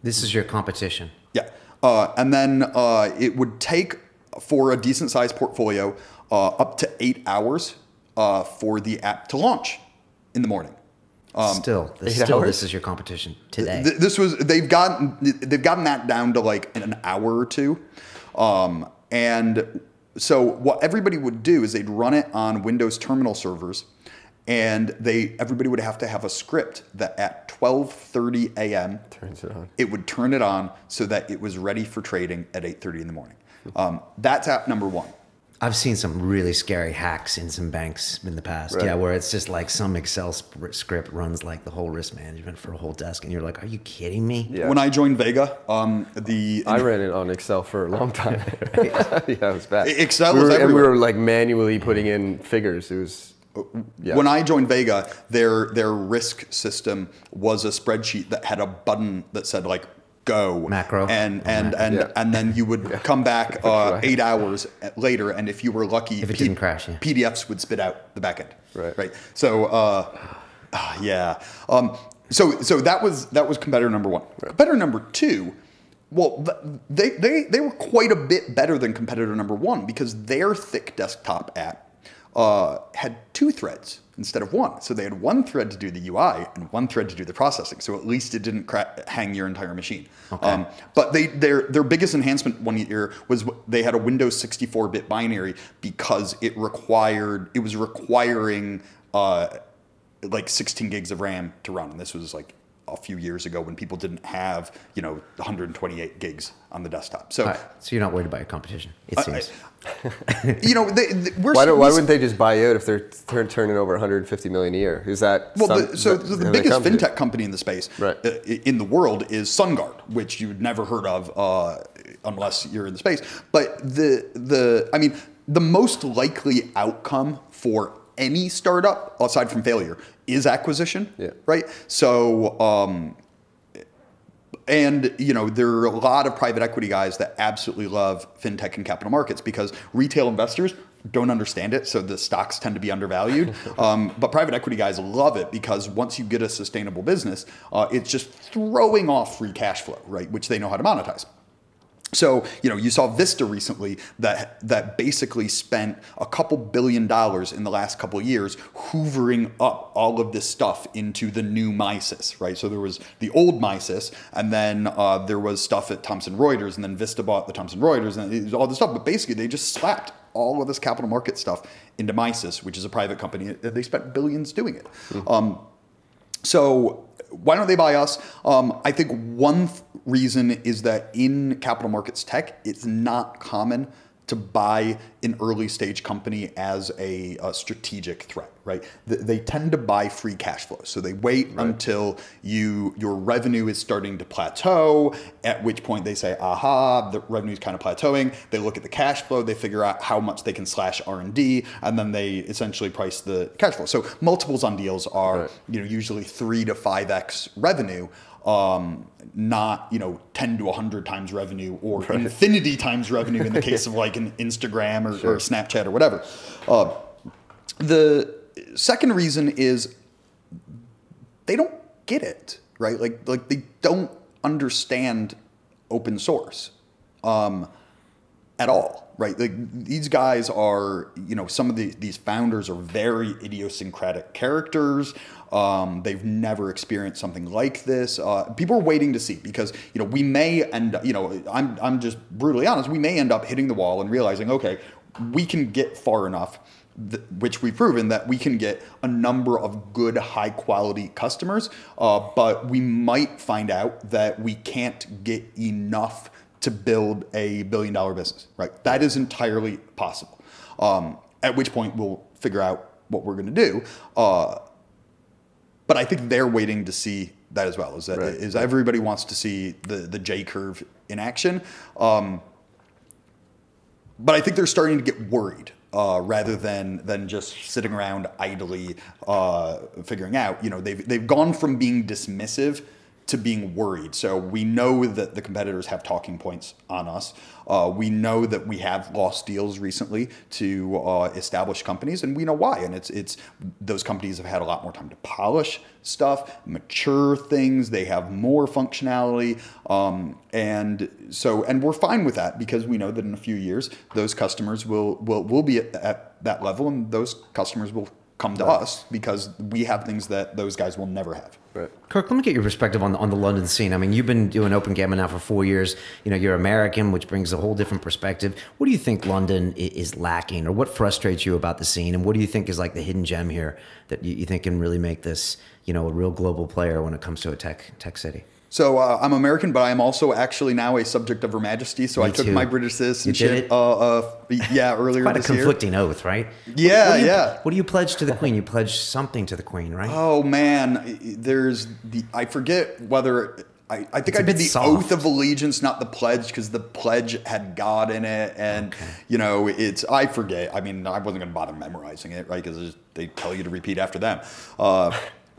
This is your competition. Yeah. And then it would take, for a decent sized portfolio, up to 8 hours for the app to launch in the morning. Still, this is your competition today. They've gotten that down to like an hour or two. And so what everybody would do is they'd run it on Windows terminal servers, and everybody would have to have a script that at 12:30 a.m. it would turn it on so that it was ready for trading at 8:30 in the morning. That's app number one. I've seen some really scary hacks in some banks in the past. Right. Yeah, where it's just like some Excel script runs like the whole risk management for a whole desk, and you're like, are you kidding me? Yeah. When I joined Vega, I ran it on Excel for a long time. Yeah, it was bad. Excel was everywhere. And we were like manually putting in figures. It was. Yeah. When I joined Vega, their risk system was a spreadsheet that had a button that said like go macro, and then you would come back 8 hours later, and if you were lucky, if it didn't crash, PDFs would spit out the backend. Right. So so that was competitor number one. Right. Competitor number two, well, they were quite a bit better than competitor number one because their thick desktop app had 2 threads instead of 1. So they had 1 thread to do the UI and 1 thread to do the processing. So at least it didn't hang your entire machine. Okay. But their biggest enhancement one year was they had a Windows 64-bit binary because it was requiring like 16 gigs of RAM to run. And this was like a few years ago when people didn't have 128 gigs on the desktop. So so you're not worried about your competition, it seems. Why wouldn't they just buy out if they're turning over 150 million a year? Is that the biggest fintech company in the space, right, in the world is SunGard, which you'd never heard of unless you're in the space. But the most likely outcome for any startup aside from failure is acquisition, right? So and there are a lot of private equity guys that absolutely love fintech and capital markets because retail investors don't understand it, so the stocks tend to be undervalued. But private equity guys love it because once you get a sustainable business, it's just throwing off free cash flow, right? Which they know how to monetize. So, you saw Vista recently that basically spent a couple $2 billion in the last couple of years hoovering up all of this stuff into the new Mises, right? So there was the old Mises, and then there was stuff at Thomson Reuters, and then Vista bought the Thomson Reuters, and it was all this stuff. But basically, they just slapped all of this capital market stuff into Mises, which is a private company. They spent billions doing it. So why don't they buy us? I think one reason is that in capital markets tech, it's not common to buy an early stage company as a strategic threat, right? They tend to buy free cash flow. So they wait until your revenue is starting to plateau, at which point they say, aha, the revenue is kind of plateauing. They look at the cash flow, they figure out how much they can slash R&D, and then they essentially price the cash flow. So multiples on deals are usually 3 to 5x revenue. Not 10 to 100 times revenue or infinity times revenue in the case of like an Instagram or Snapchat or whatever. The second reason is they don't get it, right? Like they don't understand open source at all, right? Like these guys are, some of these founders are very idiosyncratic characters. They've never experienced something like this. People are waiting to see because, we may end up, I'm just brutally honest, we may end up hitting the wall and realizing, okay, we can get far enough, which we've proven that we can get a number of good, high quality customers, but we might find out that we can't get enough to build a $1 billion business, right? That is entirely possible. At which point we'll figure out what we're going to do. But I think they're waiting to see that as well. Is everybody wants to see the J curve in action, but I think they're starting to get worried rather than just sitting around idly figuring out. They've gone from being dismissive to being worried. So we know that the competitors have talking points on us. We know that we have lost deals recently to established companies, and we know why. And it's those companies have had a lot more time to polish stuff, mature things. They have more functionality, and we're fine with that because we know that in a few years those customers will be at that level, and those customers will come to us because we have things that those guys will never have. Right. Kirk, let me get your perspective on the London scene. I mean, you've been doing Open Gamma now for 4 years. You're American, which brings a whole different perspective. What do you think London is lacking, or what frustrates you about the scene? And what do you think is like the hidden gem here that you think can really make this, a real global player when it comes to a tech city? So I'm American, but I am also actually now a subject of Her Majesty. So I took my British citizenship earlier this year. Quite a conflicting oath, right? Yeah, What do you pledge to the Queen? You pledge something to the Queen, right? Oh man, I forget whether I think I did the oath of allegiance, not the pledge, because the pledge had God in it, and I forget. I mean, I wasn't going to bother memorizing it, right? Because they tell you to repeat after them. So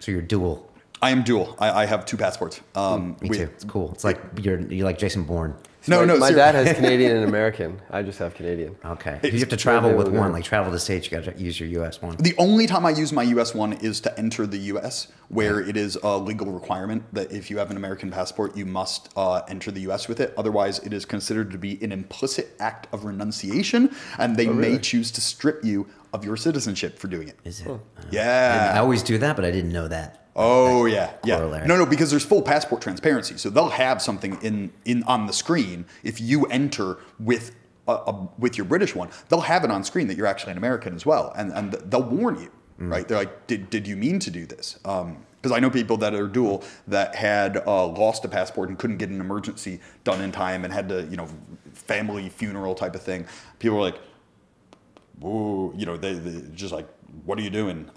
you're dual. I am dual. I have 2 passports. Me too. It's cool. It's like you're like Jason Bourne. My dad has Canadian and American. I just have Canadian. Okay. You have to travel with one. Like travel to the States, you got to use your U.S. one. The only time I use my U.S. one is to enter the U.S., where it is a legal requirement that if you have an American passport, you must enter the U.S. with it. Otherwise, it is considered to be an implicit act of renunciation, and they may choose to strip you of your citizenship for doing it. Is it? Yeah. I always do that, but I didn't know that. Oh yeah. No, because there's full passport transparency, so they'll have something in on the screen if you enter with your British one. They'll have it on screen that you're actually an American as well, and they'll warn you, right? They're like, did you mean to do this? Because I know people that are dual that had lost a passport and couldn't get an emergency done in time and had to, family funeral type of thing. People were like, "Whoa," they just like, "What are you doing?"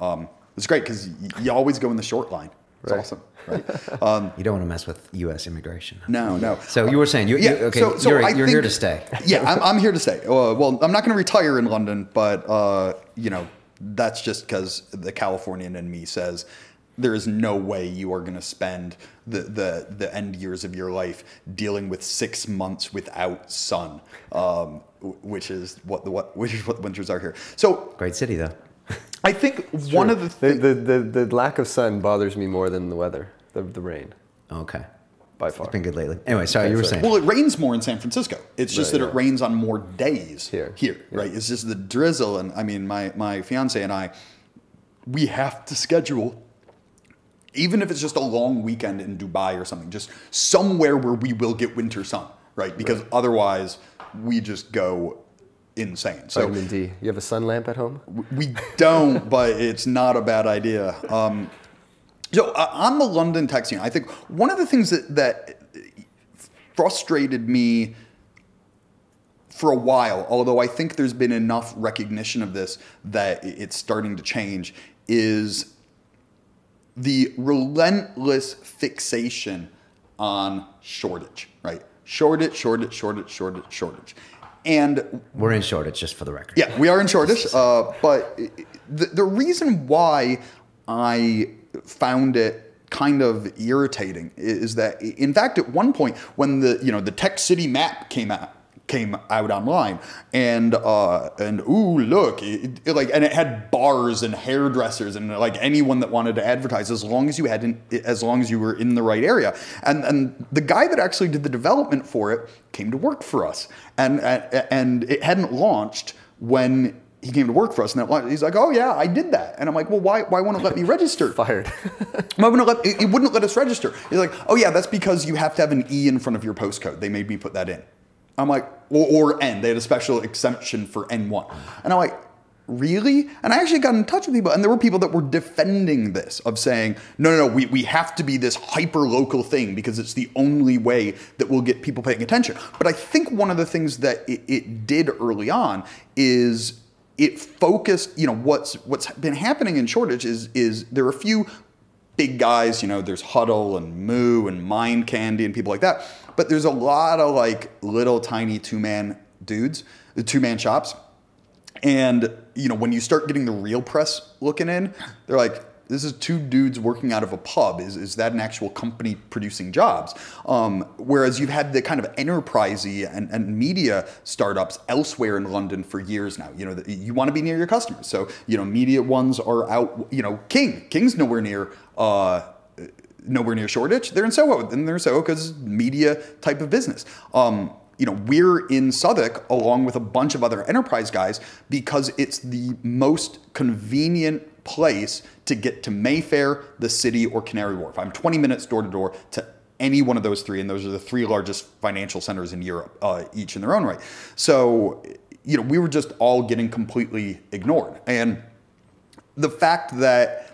It's great because you always go in the short line. It's awesome, right? You don't want to mess with U.S. immigration. No. So you were saying, you're here to stay. Yeah, I'm here to stay. Well, I'm not going to retire in London, but that's just because the Californian in me says there is no way you are going to spend the end years of your life dealing with 6 months without sun, which is what the winters are here. So great city though. I think one of the lack of sun bothers me more than the weather, the rain. Okay. By far. It's been good lately. Anyway, sorry, you were saying. Well, it rains more in San Francisco. It's just that it rains on more days here, right? It's just the drizzle. And I mean, my fiance and I, we have to schedule, even if it's just a long weekend in Dubai or something, just somewhere where we will get winter sun, right? Because otherwise we just go insane. So vitamin D. You have a sun lamp at home? We don't, but it's not a bad idea. So on the London tech scene, I think one of the things that frustrated me for a while, although I think there's been enough recognition of this that it's starting to change, is the relentless fixation on shortage, right? Shortage. And we're in shortage, just for the record. Yeah, we are in shortage. But the reason why I found it kind of irritating is that, in fact, at one point when the Tech City map came out online, and ooh, look, and it had bars and hairdressers and like anyone that wanted to advertise, as long as you were in the right area. And the guy that actually did the development for it came to work for us, and it hadn't launched when he came to work for us, and he's like, "Oh yeah, I did that." And I'm like, "Well, why won't it let me register?" Fired. It wouldn't let us register. He's like, "Oh yeah, that's because you have to have an E in front of your postcode. They made me put that in." I'm like, or N. They had a special exemption for N1. And I'm like, really? And I actually got in touch with people, and there were people that were defending this, of saying, no, we have to be this hyper-local thing because it's the only way that we'll get people paying attention. But I think one of the things that it did early on is it focused, what's been happening in shortage is there are a few big guys, there's Huddle and Moo and Mind Candy and people like that. But there's a lot of like little tiny two-man shops. And, when you start getting the real press looking in, they're like, this is 2 dudes working out of a pub. Is that an actual company producing jobs? Whereas you've had the kind of enterprisey and media startups elsewhere in London for years now. You want to be near your customers. So, media ones are out, King's nowhere near Shoreditch. They're in Soho, and they're in Soho because media type of business. We're in Southwark along with a bunch of other enterprise guys because it's the most convenient place to get to Mayfair, the city, or Canary Wharf. I'm 20 minutes door to door to any one of those 3, and those are the 3 largest financial centers in Europe, each in their own right. So, we were just all getting completely ignored. And the fact that,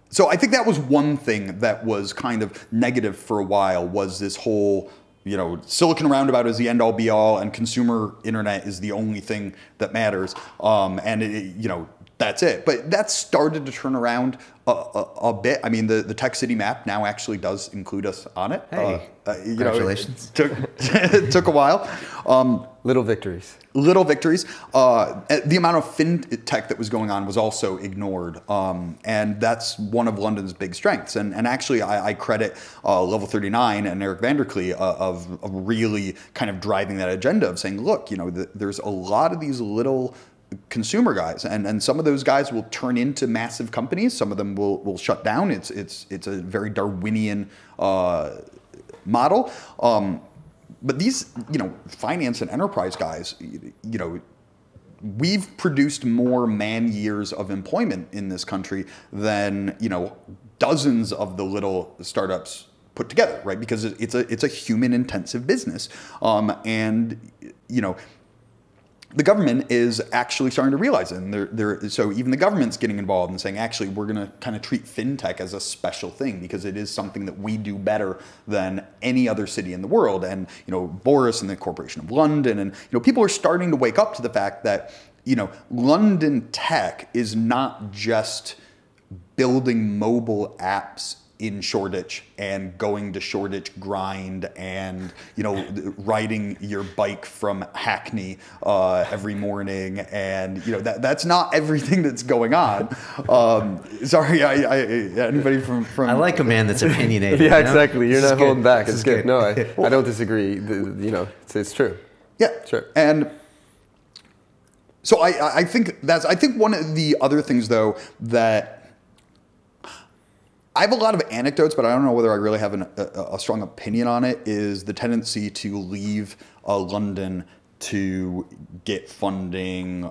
so I think that was one thing that was kind of negative for a while, was this whole, Silicon Roundabout is the end all be all, and consumer internet is the only thing that matters. And That's it. But that's started to turn around a bit. I mean, the Tech City map now actually does include us on it. Hey, congratulations. It took a while. Little victories. Little victories. The amount of fintech that was going on was also ignored. And that's one of London's big strengths. And actually, I credit Level 39 and Eric Vanderklee of really kind of driving that agenda of saying, look, there's a lot of these little consumer guys, and some of those guys will turn into massive companies. Some of them will shut down. It's a very Darwinian model. But these, finance and enterprise guys, we've produced more man years of employment in this country than, dozens of the little startups put together, right? Because it's a human intensive business. The government is actually starting to realize it. And so even the government's getting involved and saying, actually, we're going to kind of treat fintech as a special thing because it is something that we do better than any other city in the world. And, Boris and the Corporation of London and, people are starting to wake up to the fact that, London tech is not just building mobile apps in Shoreditch and going to Shoreditch grind and riding your bike from Hackney every morning, and that's not everything that's going on. Sorry, anybody from I like a man that's opinionated. Yeah, exactly. You're not holding back. This It's is good. good. No, I don't disagree. It's true. Yeah, sure. And so I think one of the other things though that I have a lot of anecdotes, but I don't know whether I really have a strong opinion on it, is the tendency to leave London to get funding,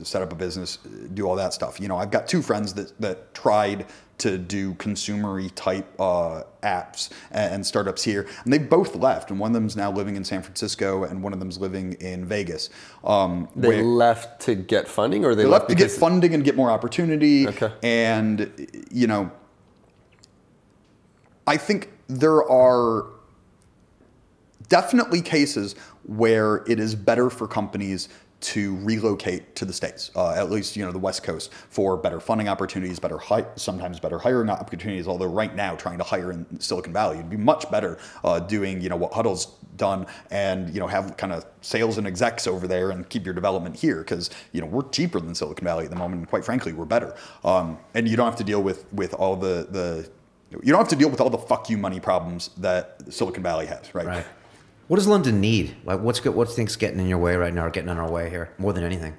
set up a business, do all that stuff. I've got two friends that tried to do consumery type apps and startups here, and they both left. And one of them's now living in San Francisco, and one of them's living in Vegas. They left to get funding, or they left to get funding and get more opportunity. Okay. And I think there are definitely cases where it is better for companies to relocate to the States, at least the West Coast, for better funding opportunities, sometimes better hiring opportunities. Although right now, trying to hire in Silicon Valley, it'd be much better doing what Huddle's done and have kind of sales and execs over there and keep your development here, because we're cheaper than Silicon Valley at the moment, and quite frankly, we're better. And you don't have to deal with all the fuck you money problems that Silicon Valley has, right? Right. What does London need? Like, what things getting in your way right now, or getting in our way here more than anything?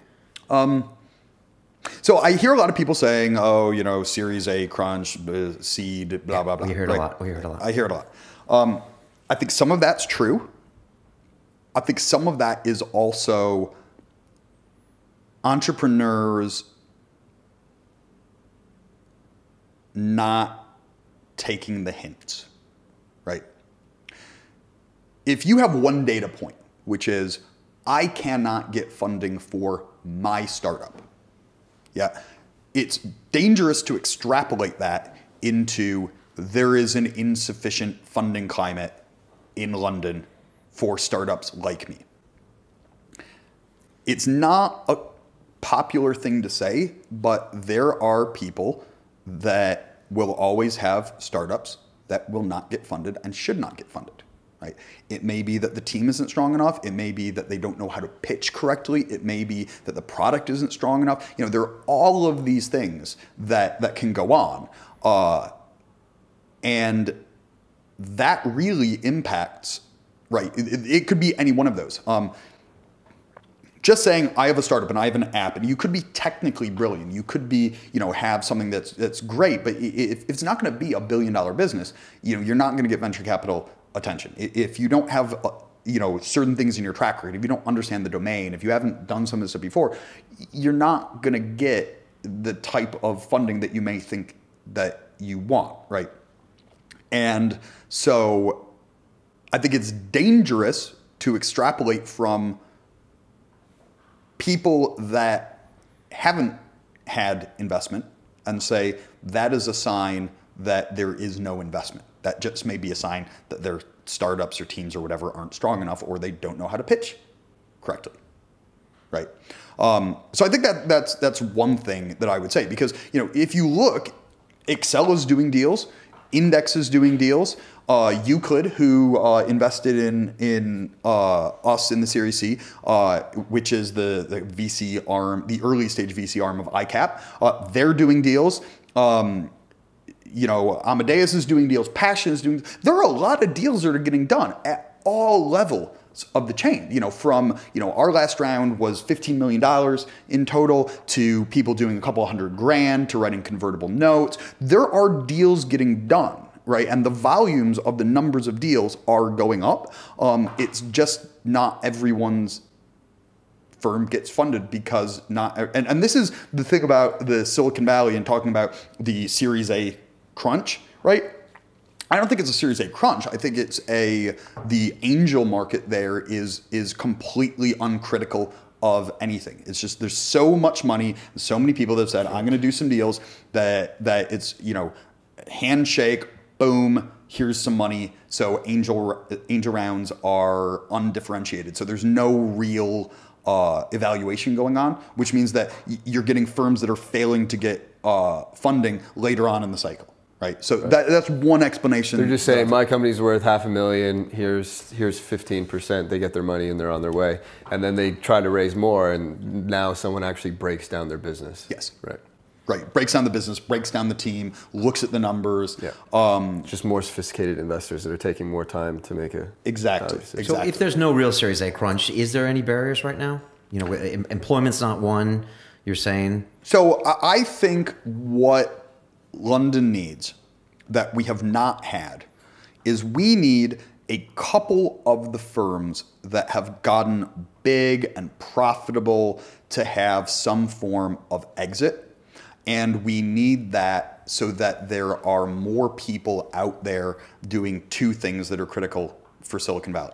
So I hear a lot of people saying, "Oh, Series A crunch, seed, blah blah blah." We hear it a lot. I hear it a lot. I think some of that's true. I think some of that is also entrepreneurs not taking the hints, right? If you have one data point, which is, I cannot get funding for my startup, yeah, it's dangerous to extrapolate that into there is an insufficient funding climate in London for startups like me. It's not a popular thing to say, but there are people that will always have startups that will not get funded and should not get funded. Right? It may be that the team isn't strong enough. It may be that they don't know how to pitch correctly. It may be that the product isn't strong enough. There are all of these things that can go on. And that really impacts, right? It could be any one of those. Just saying, I have a startup and I have an app, and you could be technically brilliant. You could be, have something that's great, but if it's not going to be $1 billion business, you're not going to get venture capital attention. If you don't have certain things in your track record, if you don't understand the domain, if you haven't done some of this stuff before, you're not going to get the type of funding that you may think that you want, right? And so I think it's dangerous to extrapolate from people that haven't had investment and say that is a sign that there is no investment. That just may be a sign that their startups or teams or whatever aren't strong enough, or they don't know how to pitch correctly, right? So I think that's one thing that I would say, because if you look, Excel is doing deals, Index is doing deals. Euclid, who invested in us in the Series C, which is the VC arm, the early stage VC arm of ICAP, they're doing deals. Amadeus is doing deals, Passion is doing. There are a lot of deals that are getting done at all levels of the chain. From our last round was $15 million in total, to people doing a couple $100,000, to writing convertible notes. There are deals getting done. Right, and the volumes of the numbers of deals are going up. It's just not everyone's firm gets funded, because not. And this is the thing about the Silicon Valley and talking about the Series A crunch, right? I don't think it's a Series A crunch. I think it's the angel market there is completely uncritical of anything. It's just there's so much money, so many people that have said, I'm going to do some deals, that it's handshake. Boom, here's some money. So angel rounds are undifferentiated. So there's no real evaluation going on, which means that you're getting firms that are failing to get funding later on in the cycle, right? So that's one explanation. They're just saying, my company's worth $500,000, here's 15%, they get their money and they're on their way. And then they try to raise more, and now someone actually breaks down their business. Yes. Right. Right, breaks down the business, breaks down the team, looks at the numbers. Yeah. Just more sophisticated investors that are taking more time to make a exactly. So if there's no real Series A crunch, is there any barriers right now? Employment's not one, you're saying? So I think what London needs that we have not had is we need a couple of the firms that have gotten big and profitable to have some form of exit. And we need that so that there are more people out there doing two things that are critical for Silicon Valley.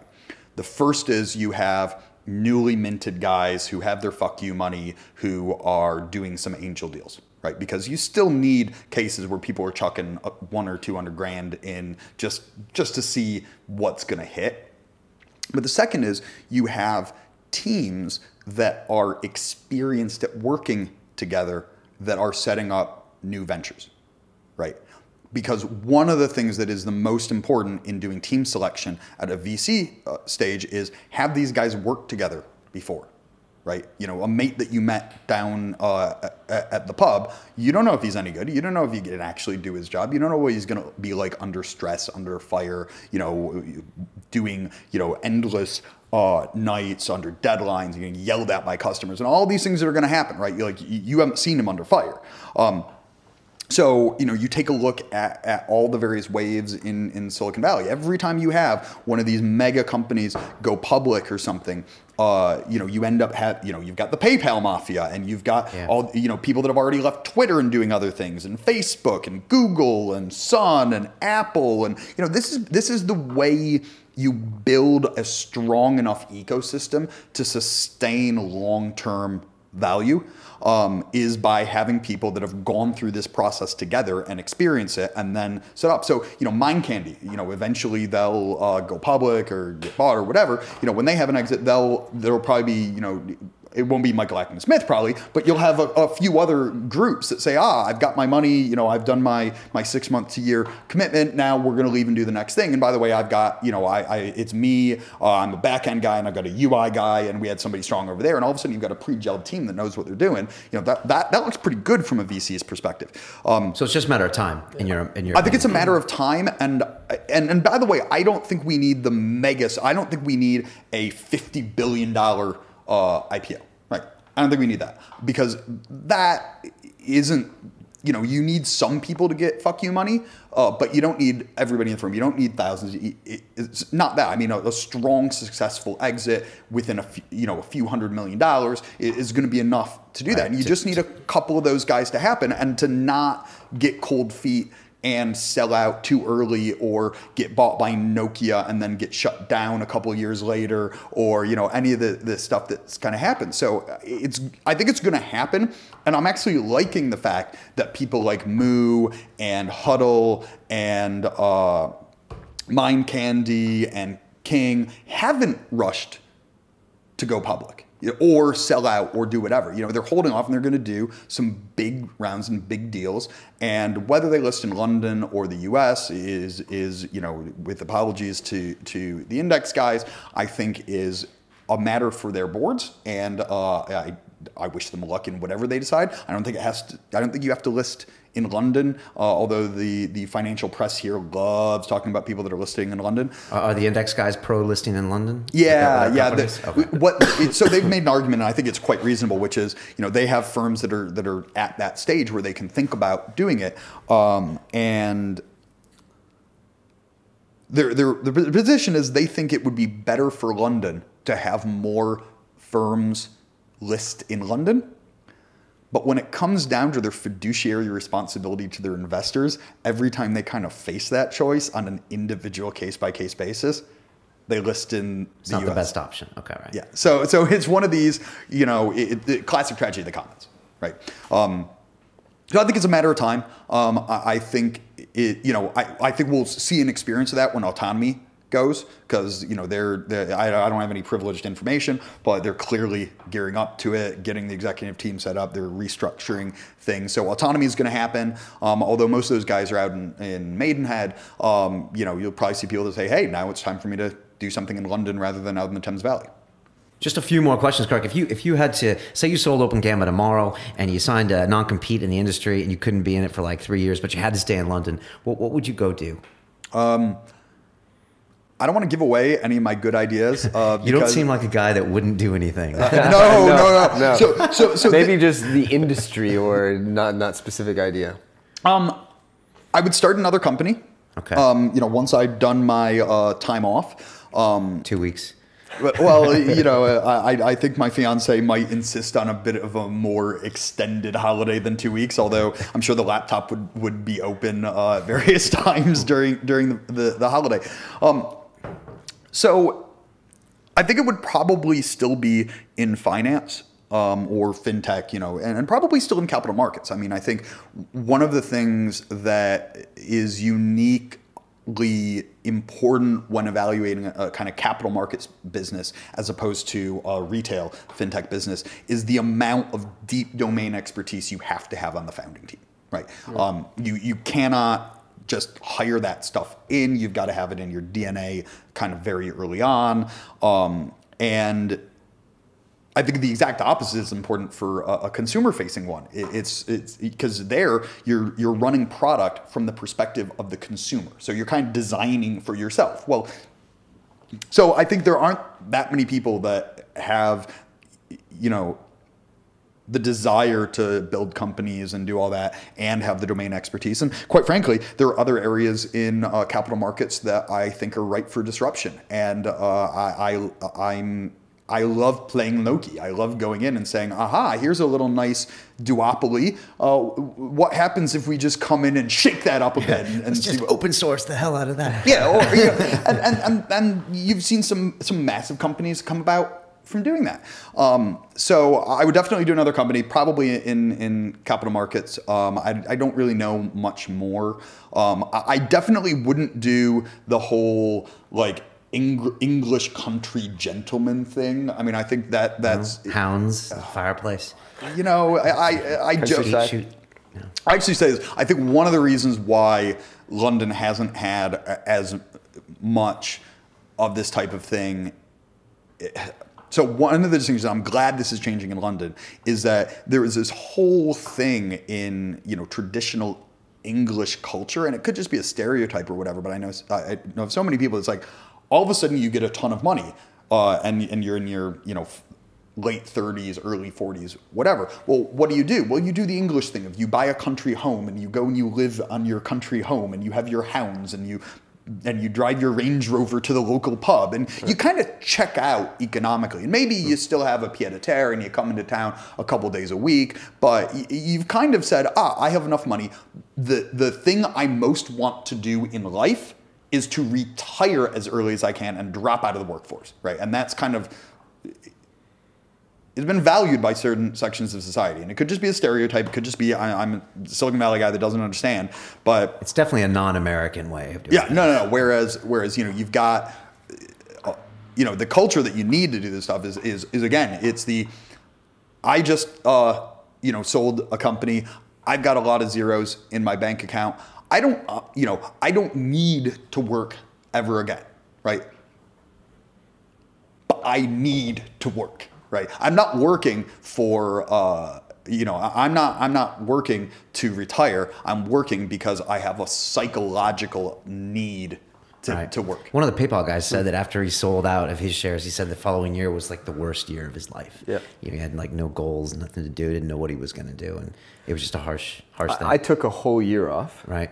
The first is you have newly minted guys who have their fuck you money, who are doing some angel deals, right? Because you still need cases where people are chucking $100,000 or $200,000 in just to see what's going to hit. But the second is you have teams that are experienced at working together, that are setting up new ventures, right? Because one of the things that is the most important in doing team selection at a VC stage is have these guys work together before, right? A mate that you met down at the pub, you don't know if he's any good. You don't know if he can actually do his job. You don't know what he's going to be like under stress, under fire, doing, endless nights under deadlines, getting yelled at by customers, and all these things that are going to happen, right? You haven't seen him under fire. So, you take a look at all the various waves in Silicon Valley. Every time you have one of these mega companies go public or something, you end up you've got the PayPal mafia, and you've got all, people that have already left Twitter and doing other things, and Facebook and Google and Sun and Apple. And, this is the way you build a strong enough ecosystem to sustain long-term value, is by having people that have gone through this process together and experience it and then set up. So, Mind Candy, eventually they'll go public or get bought or whatever. When they have an exit, there'll probably be, it won't be Michael Ackman Smith probably, but you'll have a few other groups that say, I've got my money, I've done my 6 month to year commitment. Now we're going to leave and do the next thing. And by the way, I've got, it's me, I'm a back end guy, and I've got a UI guy, and we had somebody strong over there. And all of a sudden you've got a pre-gelled team that knows what they're doing. That looks pretty good from a VC's perspective. So it's just a matter of time in your I think it's a matter of time. And by the way, I don't think we need I don't think we need a $50 billion IPO, right? I don't think we need that, because that isn't, you need some people to get fuck you money, but you don't need everybody in the firm. You don't need thousands. It's not that. I mean, a strong, successful exit within a few $100 million is going to be enough to do that. And you just need a couple of those guys to happen, and to not get cold feet and sell out too early, or get bought by Nokia and then get shut down a couple of years later, or any of the stuff that's kind of happened. So I think it's going to happen, and I'm actually liking the fact that people like Moo and Huddle and Mind Candy and King haven't rushed to go public. or sell out or do whatever. They're holding off and they're going to do some big rounds and big deals. And whether they list in London or the US is with apologies to the index guys, I think is a matter for their boards. And I wish them luck in whatever they decide. I don't think you have to list in London, although the financial press here loves talking about people that are listing in London. Are the index guys pro listing in London? Yeah. So they've made an argument, and I think it's quite reasonable, which is they have firms that are at that stage where they can think about doing it, and their position is they think it would be better for London to have more firms list in London. But when it comes down to their fiduciary responsibility to their investors, every time they kind of face that choice on an individual case-by-case basis, they list in It's the not US. the best option. Okay, right. Yeah. So it's one of these, the classic tragedy of the commons, right? So I think it's a matter of time. I think I think we'll see an experience of that when autonomy goes, because I don't have any privileged information, but they're clearly gearing up to it, getting the executive team set up, they're restructuring things. So autonomy is going to happen. Although most of those guys are out in Maidenhead, you'll probably see people that say, hey, now it's time for me to do something in London rather than out in the Thames Valley. Just a few more questions, Kirk. If you had to say you sold Open Gamma tomorrow and you signed a non-compete in the industry and you couldn't be in it for like 3 years, but you had to stay in London, what would you go do? I don't want to give away any of my good ideas. You don't seem like a guy that wouldn't do anything. No. So maybe just the industry or not specific idea. I would start another company. Okay. Once I'd done my time off. 2 weeks. Well, I think my fiance might insist on a bit of a more extended holiday than 2 weeks, although I'm sure the laptop would be open various times during the holiday. So I think it would probably still be in finance or fintech, and probably still in capital markets. I mean, I think one of the things that is uniquely important when evaluating a kind of capital markets business as opposed to a retail fintech business is the amount of deep domain expertise you have to have on the founding team, right? You cannot just hire that stuff in. You've got to have it in your DNA kind of very early on. And I think the exact opposite is important for a consumer-facing one. It's because there you're running product from the perspective of the consumer. So you're kind of designing for yourself. Well, so I think there aren't that many people that have, the desire to build companies and do all that and have the domain expertise. And quite frankly, there are other areas in capital markets that I think are ripe for disruption. And I love playing Loki. I love going in and saying, aha, here's a little nice duopoly. What happens if we just come in and shake that up a bit? And Let's just open source the hell out of that. And you've seen some massive companies come about from doing that. So I would definitely do another company, probably in capital markets. I don't really know much more. I definitely wouldn't do the whole English country gentleman thing. I mean, I think that's hounds, fireplace. I joke. Shoot. I actually say this. I think one of the reasons why London hasn't had as much of this type of thing. So one of the things I'm glad this is changing in London is that there is this whole thing in traditional English culture, and it could just be a stereotype or whatever. But I know of so many people. It's like all of a sudden you get a ton of money, and you're in your late 30s, early 40s, whatever. Well, what do? Well, you do the English thing of you buy a country home and you go and you live on your country home and you have your hounds and you drive your Range Rover to the local pub and you kind of check out economically. And maybe you still have a pied-à-terre and you come into town a couple days a week, but you've kind of said, I have enough money. The thing I most want to do in life is to retire as early as I can and drop out of the workforce, right? And that's kind of, it's been valued by certain sections of society. And it could just be a stereotype. It could just be, I'm a Silicon Valley guy that doesn't understand. But it's definitely a non-American way of doing it. No. Whereas you've got you know, the culture that you need to do this stuff is again, it's the, I just, you know, sold a company. I've got a lot of zeros in my bank account. I don't, you know, I don't need to work ever again, right? But I need to work, right? I'm not working for, you know, I'm not working to retire. I'm working because I have a psychological need to work. One of the PayPal guys said that after he sold out of his shares, he said the following year was like the worst year of his life. Yeah. You know, he had like no goals, nothing to do, didn't know what he was going to do. And it was just a harsh thing. I took a whole year off. Right.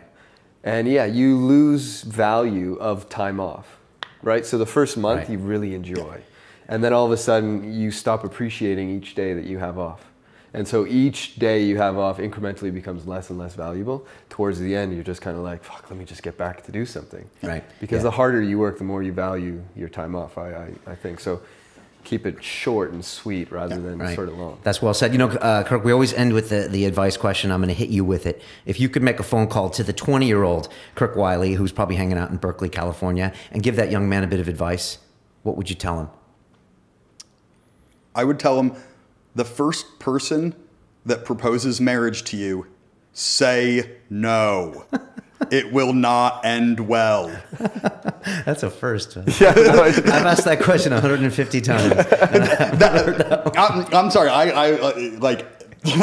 And yeah, you lose value of time off, right? So the first month Right. you really enjoy. And then all of a sudden you stop appreciating each day that you have off. And so each day you have off incrementally becomes less and less valuable. Towards the end, you're just kind of like, fuck, let me just get back to do something. Right. Because the harder you work, the more you value your time off, I think. So keep it short and sweet rather than sort of long. That's well said. You know, Kirk, we always end with the advice question. I'm going to hit you with it. If you could make a phone call to the 20-year-old Kirk Wylie, who's probably hanging out in Berkeley, California, and give that young man a bit of advice, what would you tell him? I would tell him, the first person that proposes marriage to you, say no. It will not end well. That's a first. Yeah, no, I've asked that question 150 times. I'm sorry. I like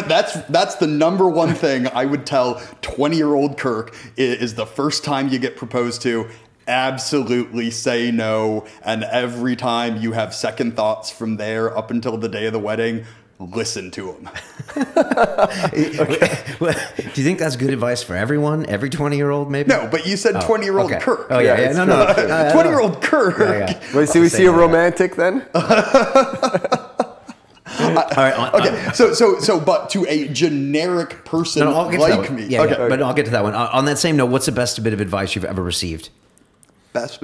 that's the number one thing I would tell 20-year-old Kirk is the first time you get proposed to, absolutely say no. And every time you have second thoughts from there up until the day of the wedding, listen to him. Okay. Do you think that's good advice for everyone? Every 20-year-old, maybe? No, but you said 20-year-old okay. Kirk. Oh, yeah. No. 20-year-old Kirk. Wait, see, we see a romantic then? All right. Okay, so, but to a generic person like me. Yeah, but I'll get to that one. On that same note, what's the best bit of advice you've ever received? Best,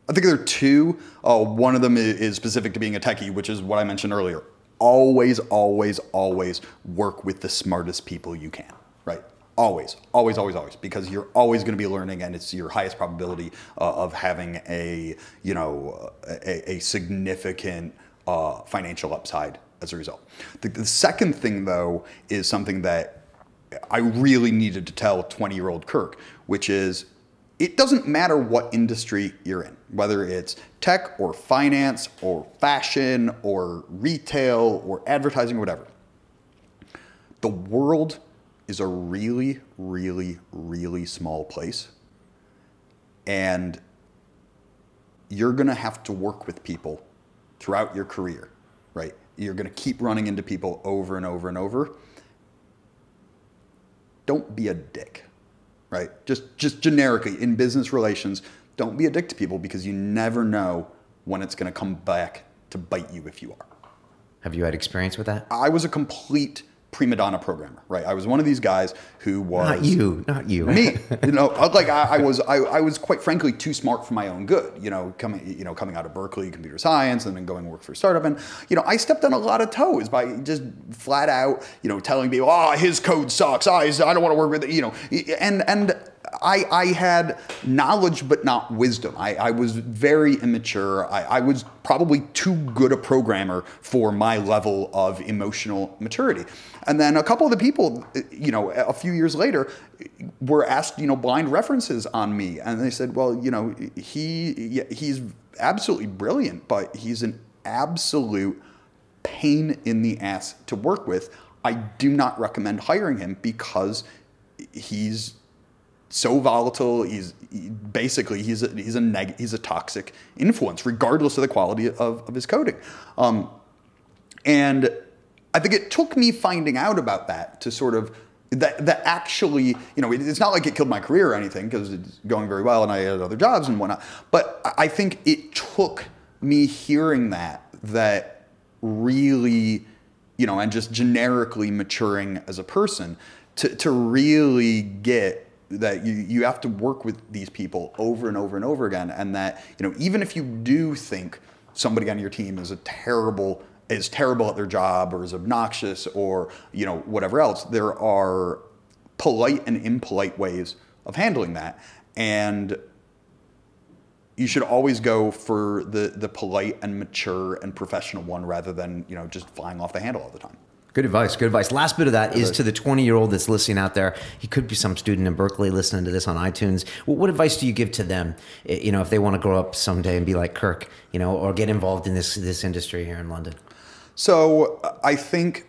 I think there are two. One of them is specific to being a techie, which is what I mentioned earlier. Always, always, always work with the smartest people you can, right? Always, always, always, always, because you're always going to be learning, and it's your highest probability of having a significant financial upside as a result. The second thing, though, is something that I really needed to tell 20-year-old Kirk, which is, it doesn't matter what industry you're in, whether it's tech or finance or fashion or retail or advertising or whatever. The world is a really, really, really small place. And you're going to have to work with people throughout your career, right? You're going to keep running into people over and over and over. Don't be a dick. Right? Just generically in business relations, don't be a dick to people, because you never know when it's going to come back to bite you if you are. Have you had experience with that? I was a complete prima donna programmer, right? I was one of these guys who was not you. Me, you know, like I was quite frankly too smart for my own good, coming out of Berkeley, computer science, and then going to work for a startup. And, I stepped on a lot of toes by just flat out, telling people, his code sucks. I don't want to work with it, and I had knowledge, but not wisdom. I was very immature. I was probably too good a programmer for my level of emotional maturity. And then a couple of the people, a few years later, were asked, blind references on me. And they said, well, he's absolutely brilliant, but he's an absolute pain in the ass to work with. I do not recommend hiring him because he's so volatile. He's a toxic influence, regardless of the quality of his coding. And I think it took me finding out about that to sort of that actually, it's not like it killed my career or anything, because it's going very well and I had other jobs and whatnot. But I think it took me hearing that really, and just generically maturing as a person to really get that you have to work with these people over and over and over again, and that even if you do think somebody on your team is terrible at their job or is obnoxious or whatever else, there are polite and impolite ways of handling that. And you should always go for the polite and mature and professional one rather than, you know, just flying off the handle all the time. Good advice. Good advice. Last bit of that is to the 20-year-old that's listening out there. He could be some student in Berkeley listening to this on iTunes. What advice do you give to them, you know, if they want to grow up someday and be like Kirk, you know, or get involved in this industry here in London? So I think,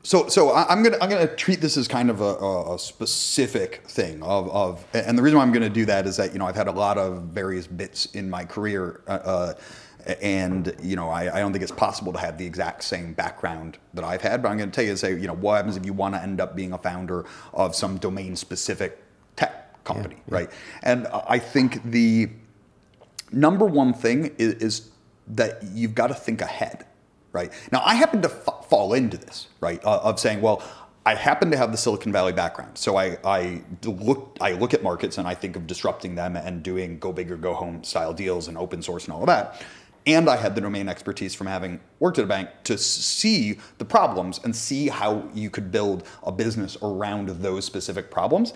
so I'm gonna treat this as kind of a specific thing and the reason why I'm gonna do that is that, you know, I've had a lot of various bits in my career. And, you know, I don't think it's possible to have the exact same background that I've had, but I'm going to tell you, say, you know, what happens if you want to end up being a founder of some domain-specific tech company, right? And I think the number one thing is that you've got to think ahead, right? Now, I happen to fall into this, right, of saying, well, I happen to have the Silicon Valley background, so I look at markets and I think of disrupting them and doing go big or go home style deals and open source and all of that. And I had the domain expertise from having worked at a bank to see the problems and see how you could build a business around those specific problems.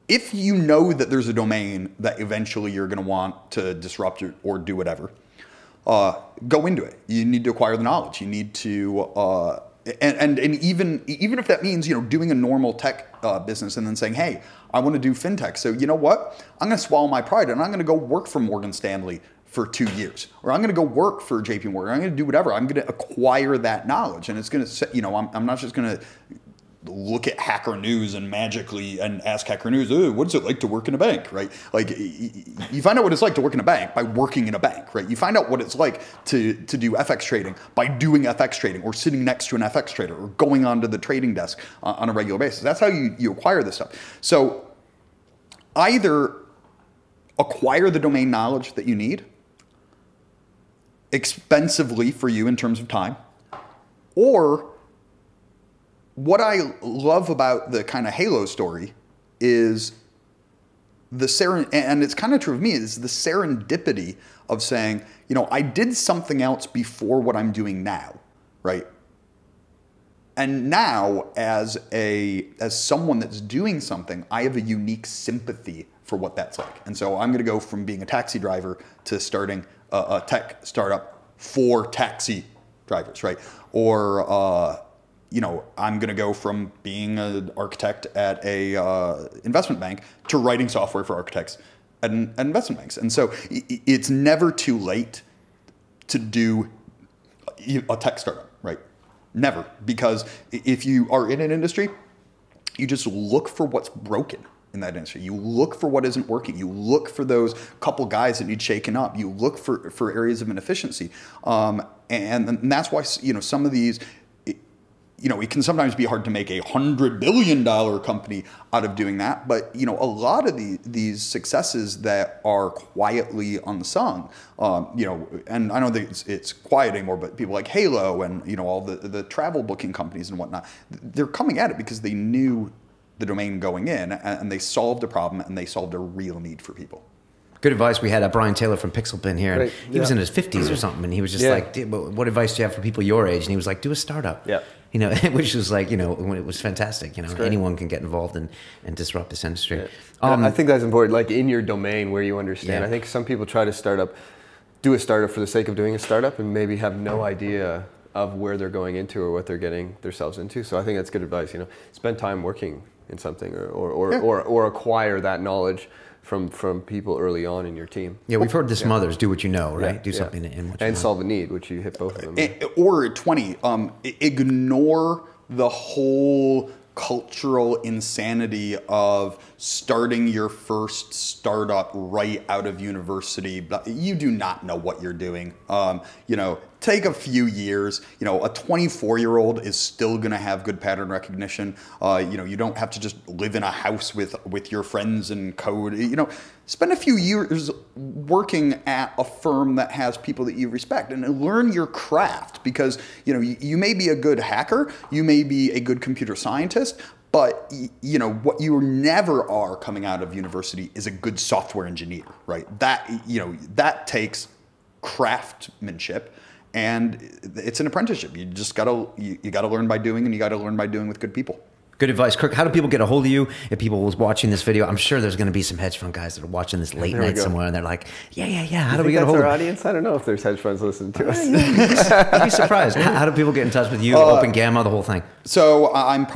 If you know that there's a domain that eventually you're going to want to disrupt or do whatever, go into it. You need to acquire the knowledge. You need to, and even if that means, you know, doing a normal tech business and then saying, hey, I want to do fintech. So you know what? I'm going to swallow my pride and I'm going to go work for Morgan Stanley for 2 years, or I'm going to go work for JP Morgan. I'm going to do whatever. I'm going to acquire that knowledge, and it's going to, you know, I'm not just going to look at Hacker News and magically and ask Hacker News, what is it like to work in a bank, right? Like, you find out what it's like to work in a bank by working in a bank, right? You find out what it's like to do FX trading by doing FX trading or sitting next to an FX trader or going onto the trading desk on a regular basis. That's how you acquire this stuff. So either acquire the domain knowledge that you need expensively for you in terms of time, or what I love about the kind of Halo story is and it's kind of true of me, is the serendipity of saying, you know, I did something else before what I'm doing now, right? And now as someone that's doing something, I have a unique sympathy for what that's like. And so I'm going to go from being a taxi driver to starting a tech startup for taxi drivers, right? Or, you know, I'm going to go from being an architect at a investment bank to writing software for architects at investment banks. And so it's never too late to do a tech startup, right? Never. Because if you are in an industry, you just look for what's broken in that industry. You look for what isn't working. You look for those couple guys that need shaken up. You look for areas of inefficiency. And that's why, you know, some of these, you know, it can sometimes be hard to make $100 billion company out of doing that. But, you know, a lot of these successes that are quietly unsung, you know, and I don't think it's quiet anymore, but people like Halo and, you know, all the travel booking companies and whatnot, they're coming at it because they knew the domain going in and they solved a problem and they solved a real need for people. Good advice. We had Brian Taylor from Pixelpin here, and right. he was in his 50s or something, and he was just like, what advice do you have for people your age? And he was like, do a startup. Yeah. You know, which was like, you know, when it was fantastic. You know, anyone can get involved and disrupt this industry. Yeah. I think that's important, like in your domain where you understand. Yeah. I think some people try to do a startup for the sake of doing a startup and maybe have no idea of where they're going into or what they're getting themselves into. So I think that's good advice. You know, spend time working in something or acquire that knowledge from people early on in your team. Yeah, we've heard this from others. Do what you know, right? Do something in what you and know. Solve a need, which you hit both of them. Or 20, ignore the whole cultural insanity of starting your first startup right out of university. You do not know what you're doing. You know, take a few years. You know, a 24-year-old is still going to have good pattern recognition. You know, you don't have to just live in a house with your friends and code. You know, spend a few years working at a firm that has people that you respect and learn your craft, because, you know, you may be a good hacker, you may be a good computer scientist, but, you know, what you never are coming out of university is a good software engineer, right? That, you know, that takes craftsmanship and it's an apprenticeship. You just gotta learn by doing, and you gotta learn by doing with good people. Good advice, Kirk. How do people get a hold of you? If people was watching this video, I'm sure there's going to be some hedge fund guys that are watching this late night somewhere, and they're like, yeah. How do we get a hold of our audience? I don't know if there's hedge funds listening to us. You'd be surprised. How do people get in touch with you? Open Gamma, the whole thing. So I'm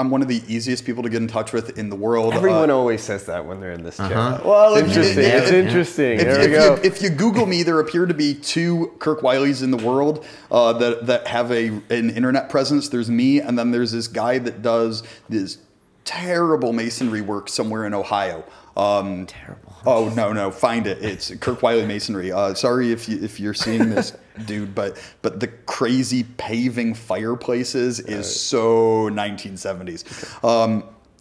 one of the easiest people to get in touch with in the world. Everyone always says that when they're in this chat. Well, it's interesting. It's interesting. There we go. If you Google me, there appear to be 2 Kirk Wylies in the world that have an internet presence. There's me, and then there's this guy that does this terrible masonry work somewhere in Ohio. Terrible. Oh no! Find it. It's Kirk Wylie Masonry. Sorry if you're seeing this, dude, but the crazy paving fireplaces is so 1970s.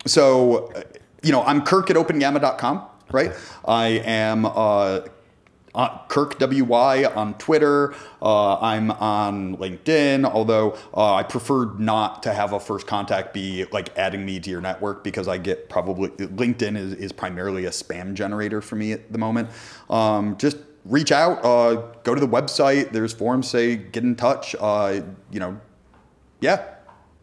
So I'm Kirk at opengamma.com, right? Okay. I am Kirk WY on Twitter. I'm on LinkedIn, although I prefer not to have a first contact be like adding me to your network, because I get LinkedIn is primarily a spam generator for me at the moment. Just reach out, go to the website. There's forums say get in touch. Yeah.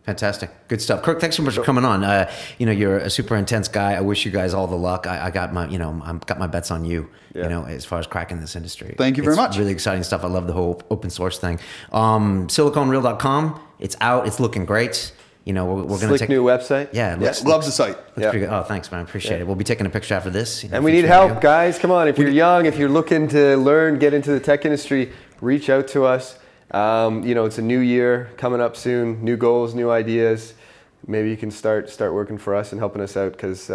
Fantastic. Good stuff. Kirk, thanks so much for coming on. You're a super intense guy. I wish you guys all the luck. I got my, I've got my bets on you, as far as cracking this industry. Thank you very much. Really exciting stuff. I love the whole open source thing. Siliconreal.com. It's out. It's looking great. We're going to take new website. Yeah. Love the site. Pretty good. Oh, thanks, man. I appreciate it. We'll be taking a picture after this. And we need help, guys. Come on. If you're young, if you're looking to learn, get into the tech industry, reach out to us. It's a new year coming up soon, new goals, new ideas. Maybe you can start working for us and helping us out, because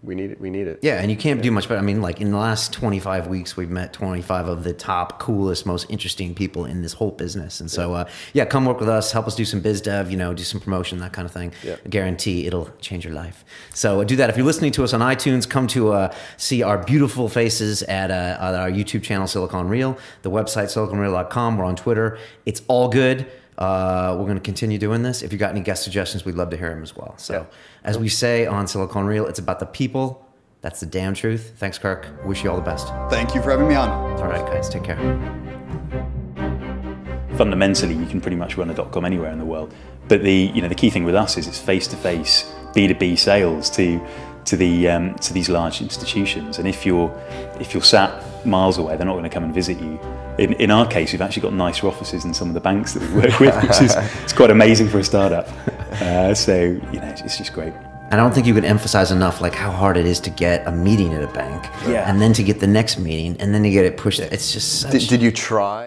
we need it. Yeah, and you can't do much better. I mean, like in the last 25 weeks, we've met 25 of the top, coolest, most interesting people in this whole business. And so, come work with us, help us do some biz dev, do some promotion, that kind of thing. Yeah. I guarantee it'll change your life. So do that. If you're listening to us on iTunes, come to see our beautiful faces at our YouTube channel, Silicon Real, the website, siliconreal.com. We're on Twitter. It's all good. We're going to continue doing this. If you got any guest suggestions, we'd love to hear them as well. So as we say on Silicon Real, it's about the people. That's the damn truth. Thanks, Kirk. Wish you all the best. Thank you for having me on. All right, guys. Take care. Fundamentally, you can pretty much run a .com anywhere in the world. But the key thing with us is it's face-to-face B2B sales to these large institutions. And if you're sat miles away, they're not going to come and visit you. In our case, we've actually got nicer offices than some of the banks that we work with, which is it's quite amazing for a startup. So it's just great. I don't think you can emphasize enough like how hard it is to get a meeting at a bank, and then to get the next meeting, and then to get it pushed. It's just such... Did you try?